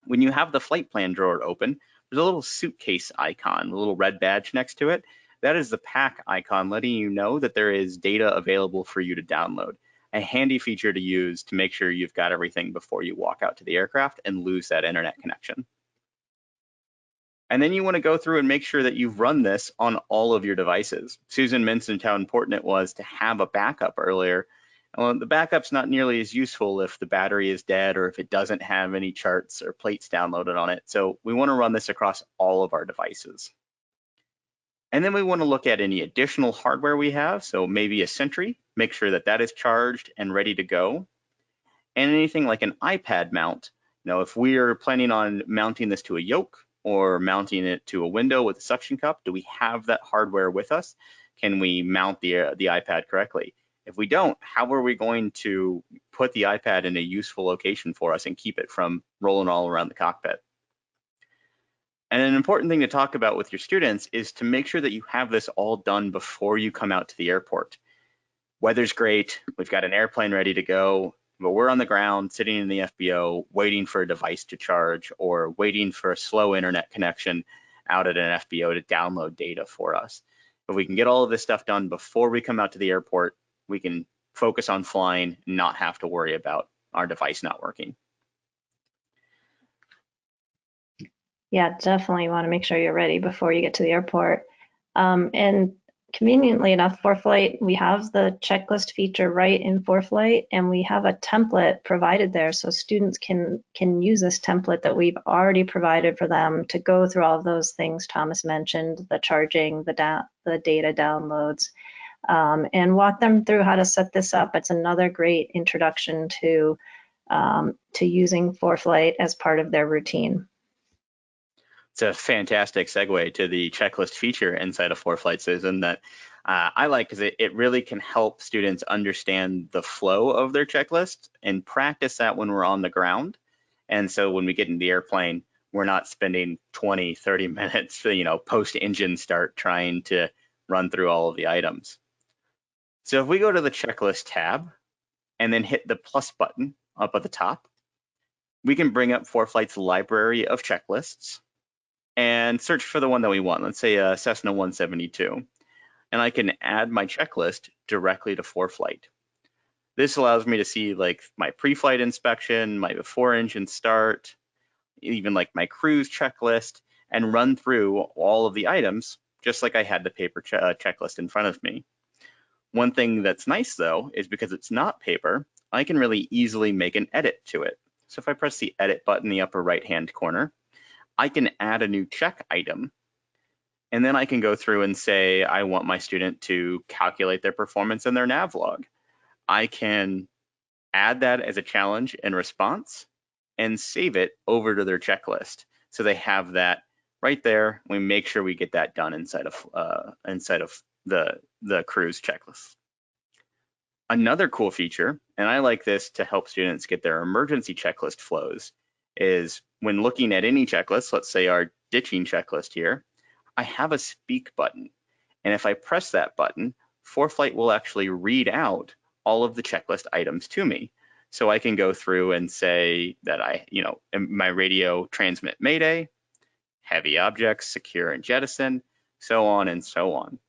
When you have the flight plan drawer open, there's a little suitcase icon, a little red badge next to it. That is the Pack icon letting you know that there is data available for you to download. A handy feature to use to make sure you've got everything before you walk out to the aircraft and lose that internet connection. And then you want to go through and make sure that you've run this on all of your devices. Susan mentioned how important it was to have a backup earlier. Well, the backup's not nearly as useful if the battery is dead or if it doesn't have any charts or plates downloaded on it. So we want to run this across all of our devices. And then we want to look at any additional hardware we have. So maybe a Sentry, make sure that that is charged and ready to go. And anything like an iPad mount. If we are planning on mounting this to a yoke or mounting it to a window with a suction cup, do we have that hardware with us? Can we mount the iPad correctly? If we don't, how are we going to put the iPad in a useful location for us and keep it from rolling all around the cockpit? And an important thing to talk about with your students is to make sure that you have this all done before you come out to the airport. Weather's great, we've got an airplane ready to go, but we're on the ground sitting in the FBO waiting for a device to charge or waiting for a slow internet connection out at an FBO to download data for us. If we can get all of this stuff done before we come out to the airport, we can focus on flying and not have to worry about our device not working. Yeah, definitely want to make sure you're ready before you get to the airport. And conveniently enough, ForeFlight, we have the checklist feature right in ForeFlight, and we have a template provided there so students can use this template that we've already provided for them to go through all of those things Thomas mentioned, the charging, the data downloads, and walk them through how to set this up. It's another great introduction to using ForeFlight as part of their routine. It's a fantastic segue to the checklist feature inside of ForeFlight, Susan, that I like because it really can help students understand the flow of their checklist and practice that when we're on the ground. And so when we get in the airplane, we're not spending 20, 30 minutes, post-engine start trying to run through all of the items. So if we go to the checklist tab and then hit the plus button up at the top, we can bring up ForeFlight's library of checklists. and search for the one that we want. Let's say Cessna 172. And I can add my checklist directly to ForeFlight. This allows me to see like my pre-flight inspection, my before engine start, even like my cruise checklist, and run through all of the items just like I had the paper checklist in front of me. One thing that's nice though is because it's not paper, I can really easily make an edit to it. So if I press the edit button in the upper right hand corner, I can add a new check item. And then I can go through and say, I want my student to calculate their performance in their nav log. I can add that as a challenge and response and save it over to their checklist. So they have that right there. We make sure we get that done inside of the cruise checklist. Another cool feature, and I like this to help students get their emergency checklist flows, is when looking at any checklist, let's say our ditching checklist here, I have a speak button. And if I press that button, ForeFlight will actually read out all of the checklist items to me. So I can go through and say that my radio transmit Mayday, heavy objects, secure and jettison, so on and so on.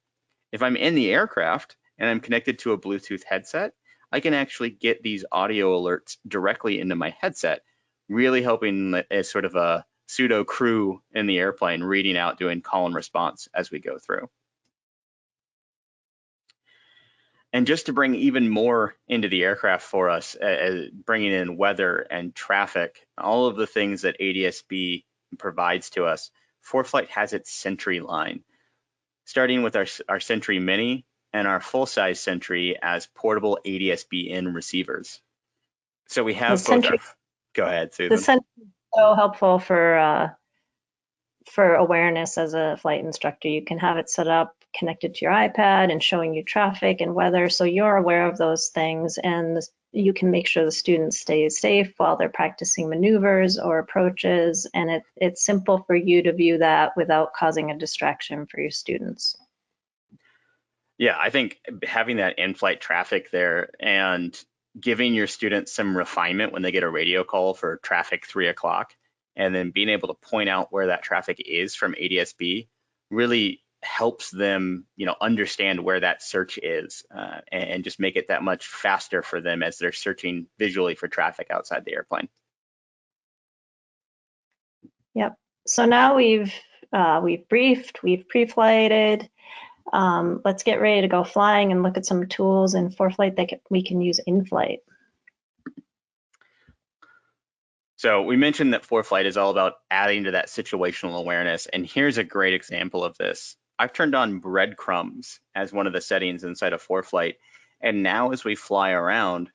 If I'm in the aircraft and I'm connected to a Bluetooth headset, I can actually get these audio alerts directly into my headset, really helping as sort of a pseudo crew in the airplane reading out, doing call and response as we go through. And just to bring even more into the aircraft for us, bringing in weather and traffic, all of the things that ADS-B provides to us, ForeFlight has its Sentry line, starting with our Sentry Mini and our full-size Sentry as portable ADS-B in receivers. So we have both our, go ahead, Susan. The Sentry is so helpful for awareness as a flight instructor. You can have it set up connected to your iPad and showing you traffic and weather, so you're aware of those things, and you can make sure the students stay safe while they're practicing maneuvers or approaches, and it's simple for you to view that without causing a distraction for your students. Yeah, I think having that in-flight traffic there and giving your students some refinement when they get a radio call for traffic 3 o'clock, and then being able to point out where that traffic is from ADS-B really helps them, understand where that search is, and just make it that much faster for them as they're searching visually for traffic outside the airplane. Yep. So now we've briefed, we've pre-flighted. Let's get ready to go flying and look at some tools in ForeFlight that we can use in flight. So we mentioned that ForeFlight is all about adding to that situational awareness, and here's a great example of this. I've turned on breadcrumbs as one of the settings inside of ForeFlight, and now as we fly around,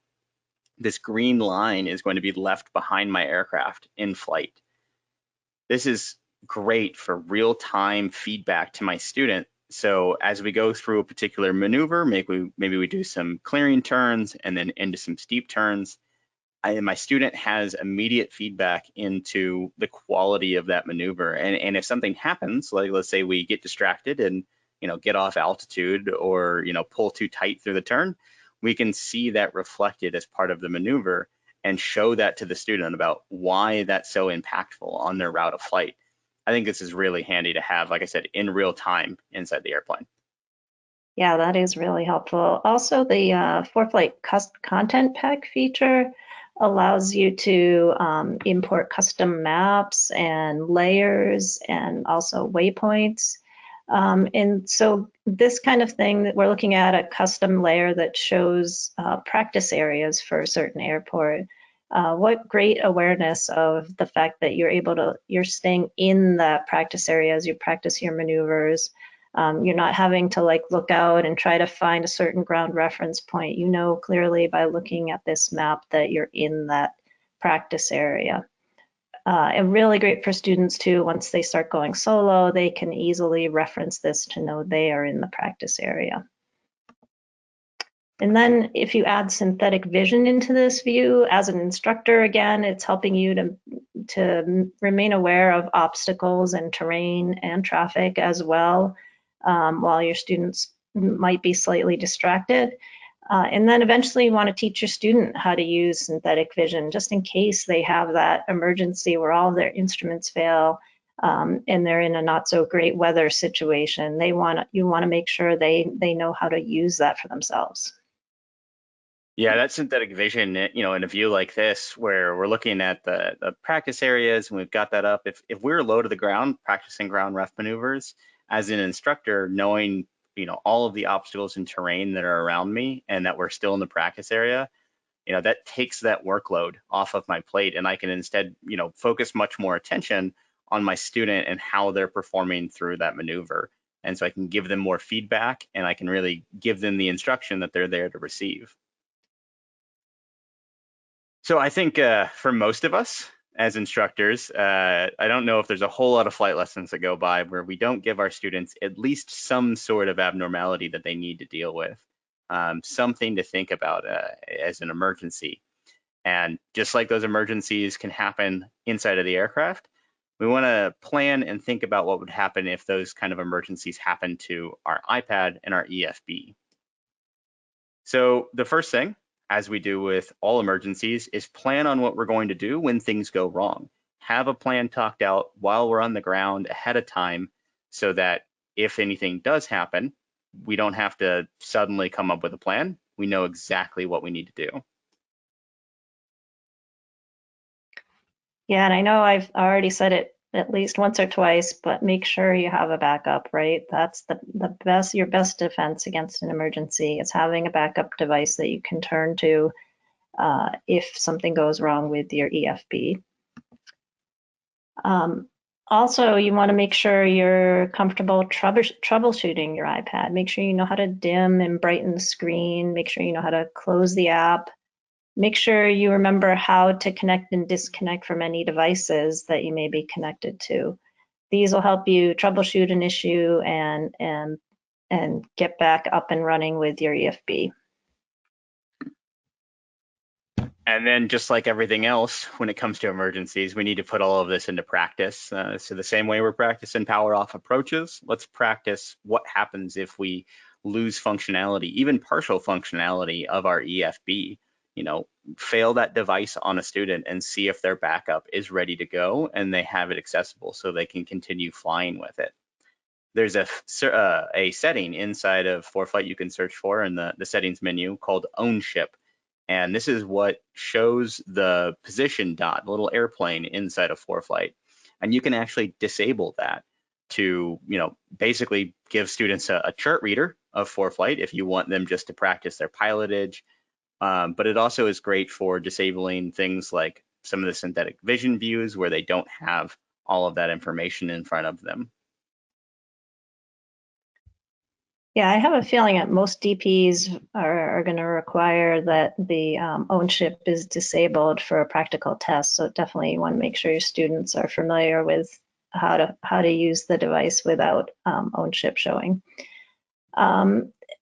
this green line is going to be left behind my aircraft in flight. This is great for real-time feedback to my student. So as we go through a particular maneuver, maybe we do some clearing turns and then into some steep turns, my student has immediate feedback into the quality of that maneuver. And if something happens, like let's say we get distracted and get off altitude or pull too tight through the turn, we can see that reflected as part of the maneuver and show that to the student about why that's so impactful on their route of flight. I think this is really handy to have, like I said, in real time inside the airplane. Yeah, that is really helpful. Also, the ForeFlight content pack feature allows you to import custom maps and layers and also waypoints. And so this kind of thing that we're looking at, a custom layer that shows practice areas for a certain airport. What great awareness of the fact that you're staying in that practice area as you practice your maneuvers. You're not having to look out and try to find a certain ground reference point. You know clearly by looking at this map that you're in that practice area. And really great for students too. Once they start going solo, they can easily reference this to know they are in the practice area. And then if you add synthetic vision into this view, as an instructor, again, it's helping you to remain aware of obstacles and terrain and traffic as well, while your students might be slightly distracted. And then eventually you want to teach your student how to use synthetic vision, just in case they have that emergency where all of their instruments fail. and they're in a not so great weather situation. You want to make sure they know how to use that for themselves. Yeah, that synthetic vision, in a view like this, where we're looking at the practice areas and we've got that up. If we're low to the ground, practicing ground ref maneuvers, as an instructor, knowing, all of the obstacles and terrain that are around me and that we're still in the practice area, that takes that workload off of my plate, and I can instead, focus much more attention on my student and how they're performing through that maneuver. And so I can give them more feedback and I can really give them the instruction that they're there to receive. So I think for most of us as instructors, I don't know if there's a whole lot of flight lessons that go by where we don't give our students at least some sort of abnormality that they need to deal with, something to think about as an emergency. And just like those emergencies can happen inside of the aircraft, we want to plan and think about what would happen if those kind of emergencies happen to our iPad and our EFB. So the first thing, as we do with all emergencies, is plan on what we're going to do when things go wrong. Have a plan talked out while we're on the ground ahead of time so that if anything does happen, we don't have to suddenly come up with a plan. We know exactly what we need to do. Yeah, and I know I've already said it at least once or twice, but make sure you have a backup, right? That's your best defense against an emergency is having a backup device that you can turn to if something goes wrong with your EFB. Also, you want to make sure you're comfortable troubleshooting your iPad. Make sure you know how to dim and brighten the screen. Make sure you know how to close the app. Make sure you remember how to connect and disconnect from any devices that you may be connected to. These will help you troubleshoot an issue and get back up and running with your EFB. And then just like everything else, when it comes to emergencies, we need to put all of this into practice. So the same way we're practicing power off approaches, let's practice what happens if we lose functionality, even partial functionality of our EFB. Fail that device on a student and see if their backup is ready to go and they have it accessible so they can continue flying with it. There's a setting inside of ForeFlight you can search for in the settings menu called Own Ship. And this is what shows the position dot, the little airplane inside of ForeFlight. And you can actually disable that to, basically give students a chart reader of ForeFlight if you want them just to practice their pilotage. But it also is great for disabling things like some of the synthetic vision views where they don't have all of that information in front of them. Yeah, I have a feeling that most DPs are going to require that the own ship is disabled for a practical test. So definitely you want to make sure your students are familiar with how to use the device without own ship showing.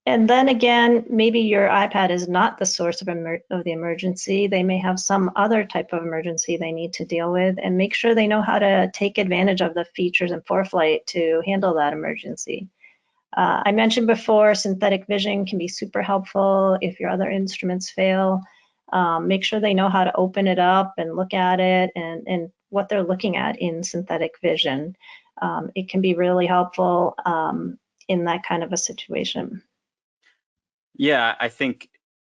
And then again, maybe your iPad is not the source of the emergency. They may have some other type of emergency they need to deal with, and make sure they know how to take advantage of the features in ForeFlight to handle that emergency. I mentioned before, synthetic vision can be super helpful if your other instruments fail. Make sure they know how to open it up and look at it and what they're looking at in synthetic vision. It can be really helpful in that kind of a situation. Yeah, I think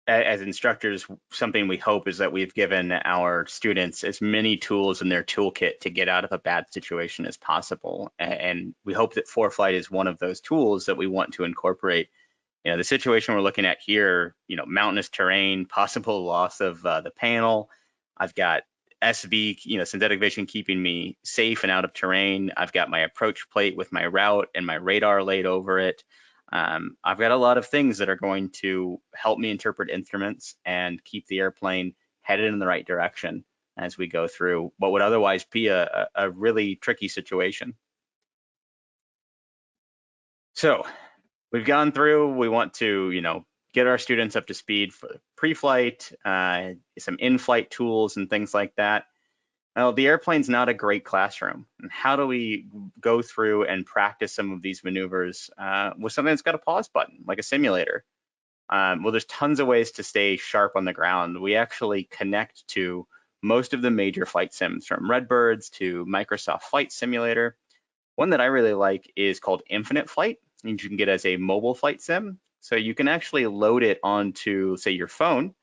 as instructors, something we hope is that we've given our students as many tools in their toolkit to get out of a bad situation as possible. And we hope that ForeFlight is one of those tools that we want to incorporate. The situation we're looking at here, mountainous terrain, possible loss of the panel. I've got SV, synthetic vision keeping me safe and out of terrain. I've got my approach plate with my route and my radar laid over it. I've got a lot of things that are going to help me interpret instruments and keep the airplane headed in the right direction as we go through what would otherwise be a really tricky situation. So we've gone through, we want to, get our students up to speed for pre-flight, some in-flight tools and things like that. Well, the airplane's not a great classroom. And how do we go through and practice some of these maneuvers with something that's got a pause button, like a simulator? Well, there's tons of ways to stay sharp on the ground. We actually connect to most of the major flight sims, from Redbirds to Microsoft Flight Simulator. One that I really like is called Infinite Flight, and you can get as a mobile flight sim. So you can actually load it onto, say, your phone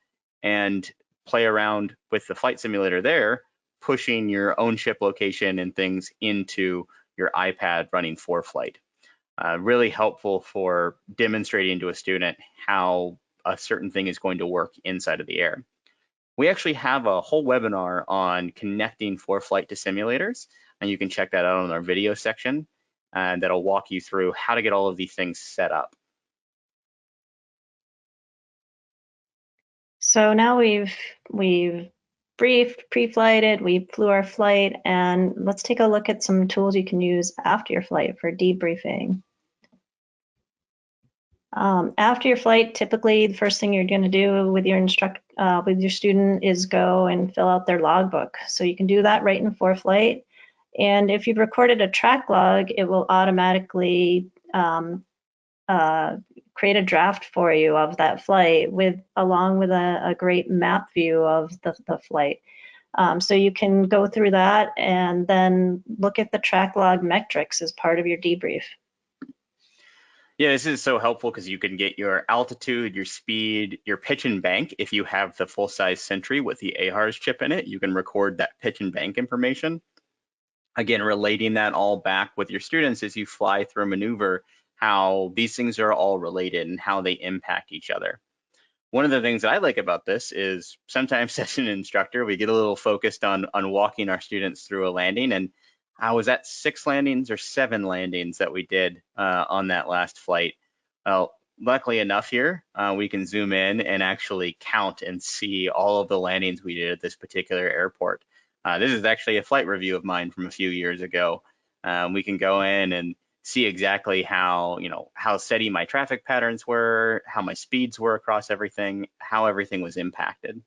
and play around with the flight simulator there, pushing your own ship location and things into your iPad running ForeFlight. Really helpful for demonstrating to a student how a certain thing is going to work inside of the air. We actually have a whole webinar on connecting ForeFlight to simulators, and you can check that out in our video section, and that'll walk you through how to get all of these things set up. So now we've briefed, pre-flighted, we flew our flight, and let's take a look at some tools you can use after your flight for debriefing. After your flight, typically the first thing you're going to do with your student is go and fill out their logbook. So you can do that right in ForeFlight. And if you've recorded a track log, it will automatically create a draft for you of that flight along with a great map view of the flight. So you can go through that and then look at the track log metrics as part of your debrief. Yeah, this is so helpful because you can get your altitude, your speed, your pitch and bank. If you have the full-size Sentry with the AHRS chip in it, you can record that pitch and bank information. Again, relating that all back with your students as you fly through a maneuver, how these things are all related and how they impact each other. One of the things that I like about this is sometimes as an instructor, we get a little focused on walking our students through a landing, and was that 6 landings or 7 landings that we did on that last flight? Well, luckily enough here, we can zoom in and actually count and see all of the landings we did at this particular airport. This is actually a flight review of mine from a few years ago. We can go in and see exactly how steady my traffic patterns were, how my speeds were across everything, how everything was impacted.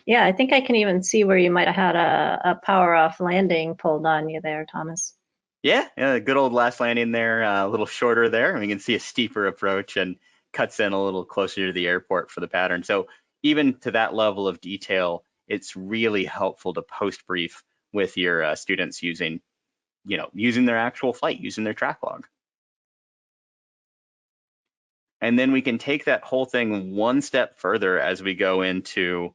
Yeah, I think I can even see where you might have had a power off landing pulled on you there, Thomas. Yeah, good old last landing there, a little shorter there. We can see a steeper approach and cuts in a little closer to the airport for the pattern. So even to that level of detail, it's really helpful to post brief with your students using their actual flight, using their track log. And then we can take that whole thing one step further as we go into,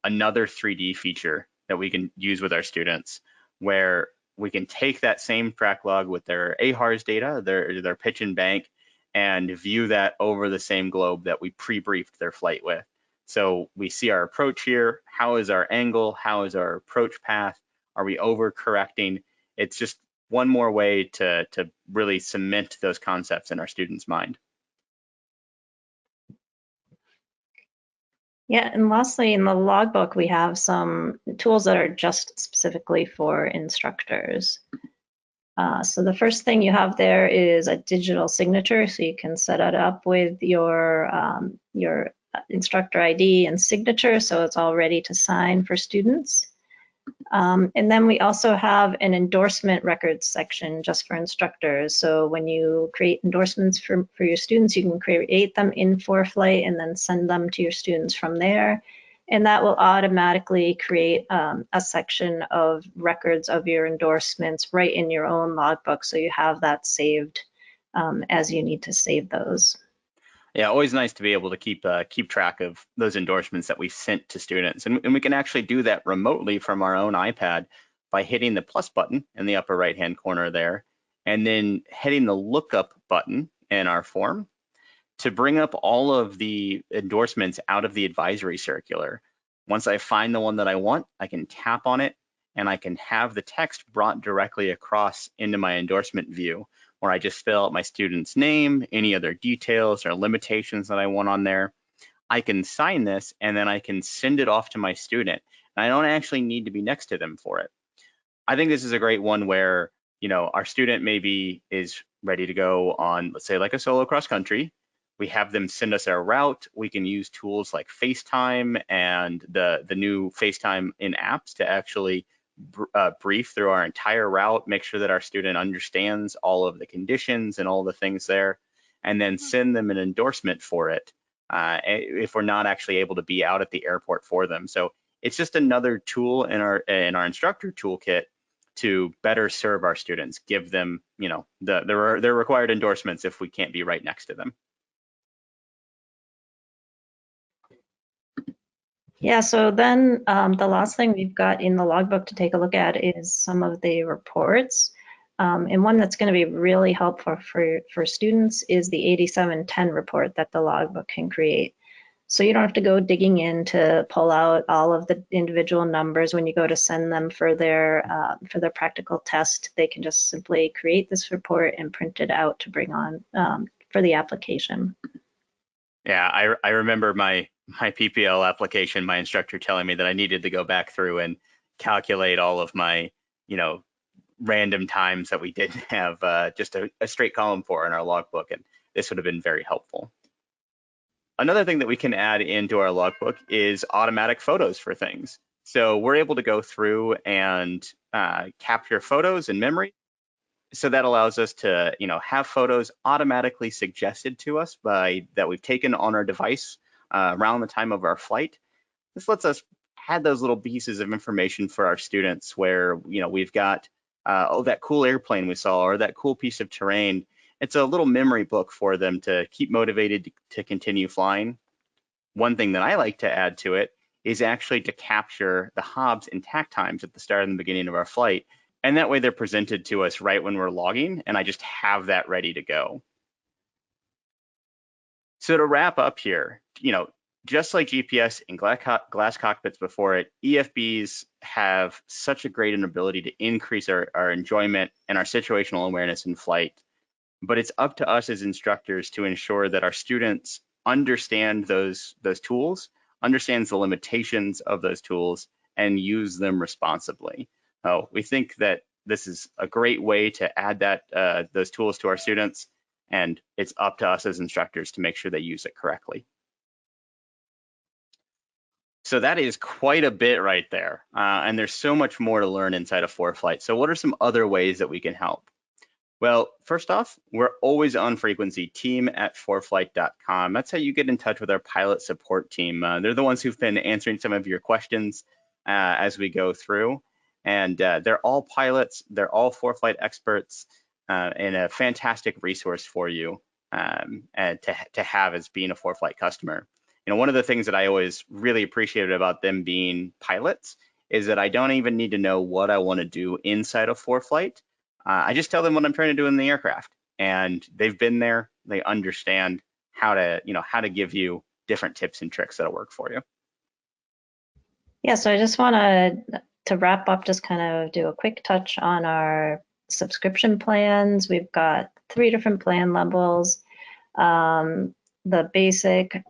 another 3D feature that we can use with our students, where we can take that same track log with their AHRS data, their pitch and bank, and view that over the same globe that we pre-briefed their flight with. So we see our approach here. How is our angle? How is our approach path? Are we over-correcting? It's just one more way to really cement those concepts in our students' mind. Yeah, and lastly, in the logbook, we have some tools that are just specifically for instructors. So the first thing you have there is a digital signature, so you can set it up with your instructor ID and signature, so it's all ready to sign for students. And then we also have an endorsement records section just for instructors. So when you create endorsements for your students, you can create them in ForeFlight and then send them to your students from there. And that will automatically create a section of records of your endorsements right in your own logbook. So you have that saved as you need to save those. Yeah, always nice to be able to keep track of those endorsements that we sent to students. And we can actually do that remotely from our own iPad by hitting the plus button in the upper right-hand corner there, and then hitting the lookup button in our form to bring up all of the endorsements out of the advisory circular. Once I find the one that I want, I can tap on it and I can have the text brought directly across into my endorsement view, where I just fill out my student's name, any other details or limitations that I want on there. I can sign this and then I can send it off to my student. And I don't actually need to be next to them for it. I think this is a great one where, our student maybe is ready to go on, let's say, like a solo cross country. We have them send us our route. We can use tools like FaceTime and the new FaceTime in apps to actually brief through our entire route, make sure that our student understands all of the conditions and all the things there, and then send them an endorsement for it if we're not actually able to be out at the airport for them. So It's just another tool in our instructor toolkit to better serve our students, give them, you know, their required endorsements if we can't be right next to them. Yeah, so then the last thing we've got in the logbook to take a look at is some of the reports. And one that's going to be really helpful for students is the 8710 report that the logbook can create. So you don't have to go digging in to pull out all of the individual numbers when you go to send them for their practical test. They can just simply create this report and print it out to bring on for the application. Yeah, I remember my PPL application, my instructor telling me that I needed to go back through and calculate all of my, you know, random times that we didn't have just a straight column for in our logbook, and this would have been very helpful. Another thing that we can add into our logbook is automatic photos for things. So we're able to go through and capture photos in memory. So that allows us to, you know, have photos automatically suggested to us by that we've taken on our device around the time of our flight. This lets us add those little pieces of information for our students where, you know, we've got, oh, that cool airplane we saw or that cool piece of terrain. It's a little memory book for them to keep motivated to continue flying. One thing that I like to add to it is actually to capture the HOBs and tack times at the start and the beginning of our flight. And that way they're presented to us right when we're logging, and I just have that ready to go. So to wrap up here, you know, just like GPS and glass cockpits before it, EFBs have such a great an ability to increase our enjoyment and our situational awareness in flight. But it's up to us as instructors to ensure that our students understand those tools, understands the limitations of those tools, and use them responsibly. We think that this is a great way to add those tools to our students, and it's up to us as instructors to make sure they use it correctly. So that is quite a bit right there, and there's so much more to learn inside of ForeFlight. So what are some other ways that we can help? Well, first off, we're always on frequency, team@foreflight.com. That's how you get in touch with our pilot support team. They're the ones who've been answering some of your questions as we go through. And they're all pilots, they're all ForeFlight experts, and a fantastic resource for you and to have as being a ForeFlight customer. You know, one of the things that I always really appreciated about them being pilots is that I don't even need to know what I want to do inside of ForeFlight. I just tell them what I'm trying to do in the aircraft, and they've been there. They understand how to give you different tips and tricks that'll work for you. Yeah, so I just want to wrap up, just kind of do a quick touch on our subscription plans. We've got 3 different plan levels. The basic,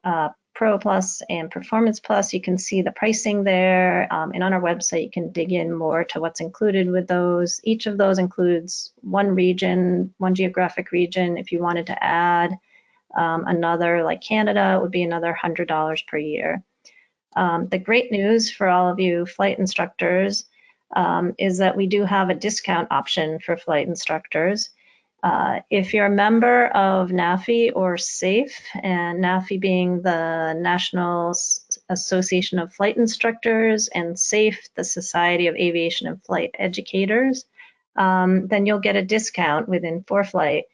Pro Plus and Performance Plus, you can see the pricing there, and on our website you can dig in more to what's included with those. Each of those includes one region, one geographic region. If you wanted to add another, like Canada, it would be another $100 per year. The great news for all of you flight instructors is that we do have a discount option for flight instructors. If you're a member of NAFI or SAFE, and NAFI being the National Association of Flight Instructors and SAFE, the Society of Aviation and Flight Educators, then you'll get a discount within ForeFlight.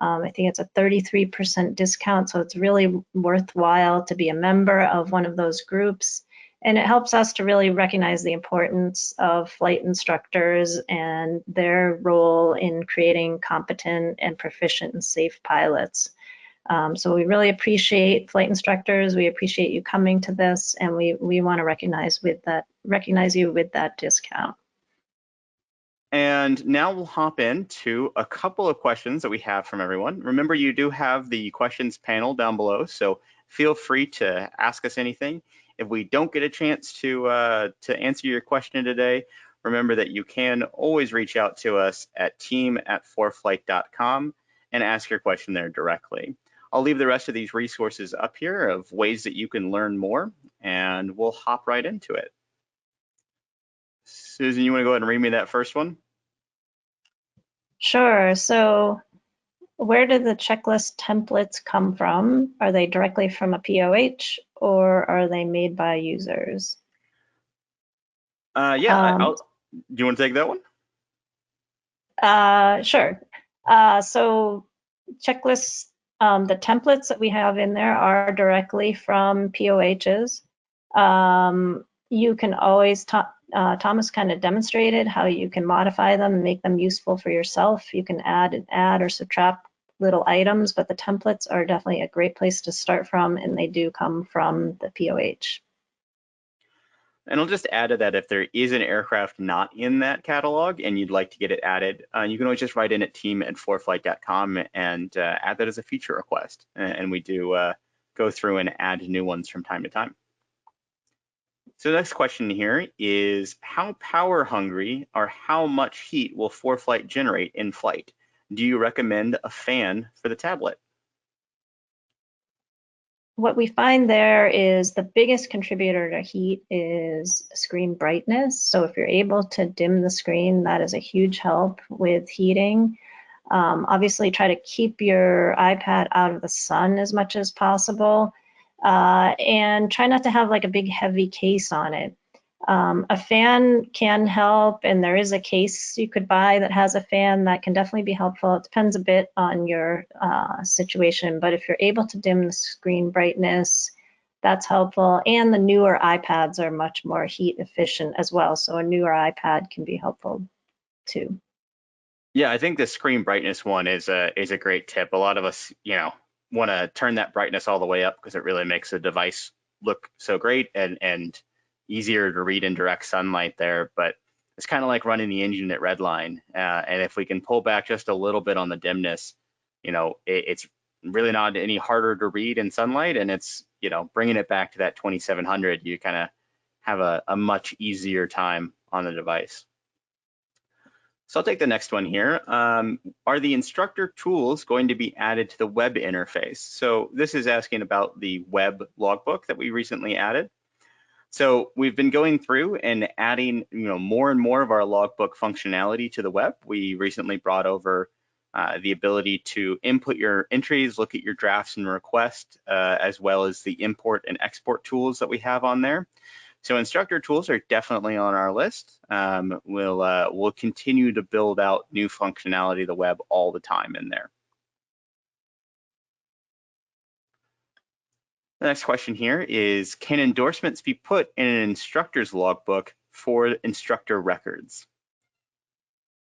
I think it's a 33% discount, so it's really worthwhile to be a member of one of those groups. And it helps us to really recognize the importance of flight instructors and their role in creating competent and proficient and safe pilots. So we really appreciate flight instructors. We appreciate you coming to this, and we want to recognize you with that discount. And now we'll hop into a couple of questions that we have from everyone. Remember, you do have the questions panel down below, so feel free to ask us anything. If we don't get a chance to answer your question today, remember that you can always reach out to us at team@foreflight.com and ask your question there directly. I'll leave the rest of these resources up here of ways that you can learn more, and we'll hop right into it. Susan, you want to go ahead and read me that first one? Sure. So where did the checklist templates come from? Are they directly from a POH, or are they made by users? Yeah, do you want to take that one? Sure. So checklists, the templates that we have in there are directly from POHs. You can always, Thomas kind of demonstrated how you can modify them and make them useful for yourself. You can add or subtract little items, but the templates are definitely a great place to start from, and they do come from the POH. And I'll just add to that, if there is an aircraft not in that catalog and you'd like to get it added, you can always just write in at team@foreflight.com and add that as a feature request. And we do go through and add new ones from time to time. So the next question here is, how power hungry or how much heat will ForeFlight generate in flight? Do you recommend a fan for the tablet? What we find there is the biggest contributor to heat is screen brightness. So if you're able to dim the screen, that is a huge help with heating. Obviously, try to keep your iPad out of the sun as much as possible, and try not to have like a big heavy case on it. A fan can help, and there is a case you could buy that has a fan that can definitely be helpful. It depends a bit on your situation, but if you're able to dim the screen brightness, that's helpful. And the newer iPads are much more heat efficient as well, so a newer iPad can be helpful too. Yeah, I think the screen brightness one is a great tip. A lot of us, want to turn that brightness all the way up because it really makes the device look so great and easier to read in direct sunlight there. But it's kind of like running the engine at red line. And if we can pull back just a little bit on the dimness, it's really not any harder to read in sunlight. And it's, bringing it back to that 2700, you kind of have a much easier time on the device. So I'll take the next one here. Are the instructor tools going to be added to the web interface? So this is asking about the web logbook that we recently added. So we've been going through and adding, more and more of our logbook functionality to the web. We recently brought over the ability to input your entries, look at your drafts and requests, as well as the import and export tools that we have on there. So instructor tools are definitely on our list. We'll continue to build out new functionality of the web all the time in there. The next question here is, can endorsements be put in an instructor's logbook for instructor records?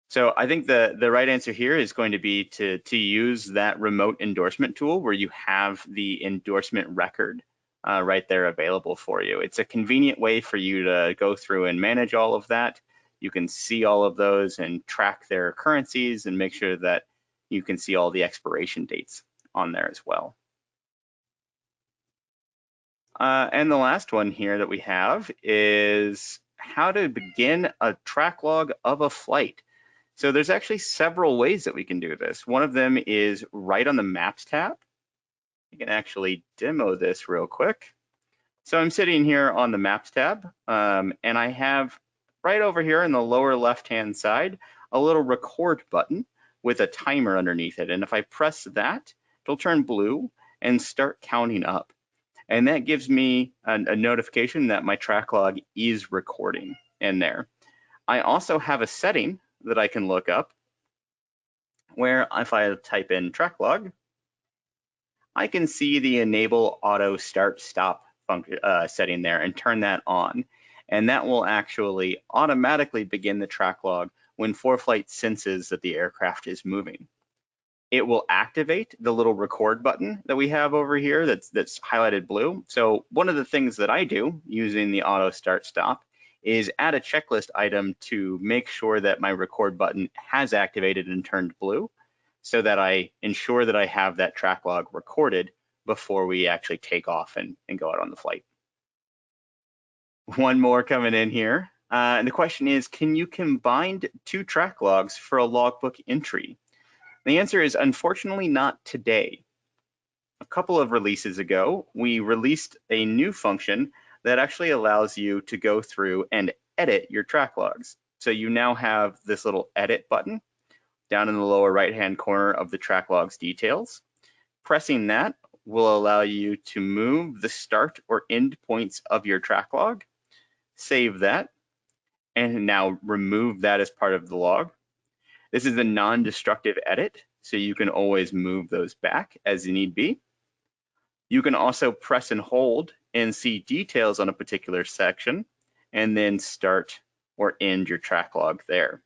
So I think the right answer here is going to be to use that remote endorsement tool where you have the endorsement record right there available for you. It's a convenient way for you to go through and manage all of that. You can see all of those and track their currencies and make sure that you can see all the expiration dates on there as well. And the last one here that we have is how to begin a track log of a flight. So there's actually several ways that we can do this. One of them is right on the Maps tab. You can actually demo this real quick. So I'm sitting here on the Maps tab, and I have right over here in the lower left-hand side, a little record button with a timer underneath it. And if I press that, it'll turn blue and start counting up. And that gives me a notification that my track log is recording in there. I also have a setting that I can look up where if I type in track log, I can see the enable auto start stop function setting there and turn that on. And that will actually automatically begin the track log when ForeFlight senses that the aircraft is moving. It will activate the little record button that we have over here that's highlighted blue. So one of the things that I do using the auto start stop is add a checklist item to make sure that my record button has activated and turned blue so that I ensure that I have that track log recorded before we actually take off and go out on the flight. One more coming in here. And the question is, can you combine two track logs for a logbook entry? The answer is unfortunately not today. A couple of releases ago, we released a new function that actually allows you to go through and edit your track logs. So you now have this little edit button down in the lower right-hand corner of the track logs details. Pressing that will allow you to move the start or end points of your track log, save that, and now remove that as part of the log. This is a non-destructive edit, so you can always move those back as need be. You can also press and hold and see details on a particular section, and then start or end your track log there.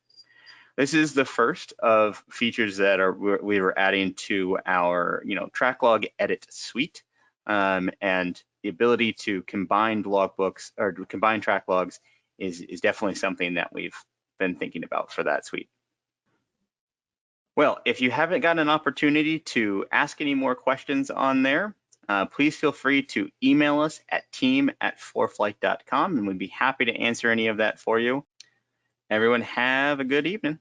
This is the first of features that we were adding to our track log edit suite, and the ability to combine logbooks or combine track logs is definitely something that we've been thinking about for that suite. Well, if you haven't gotten an opportunity to ask any more questions on there, please feel free to email us at team@foreflight.com, and we'd be happy to answer any of that for you. Everyone have a good evening.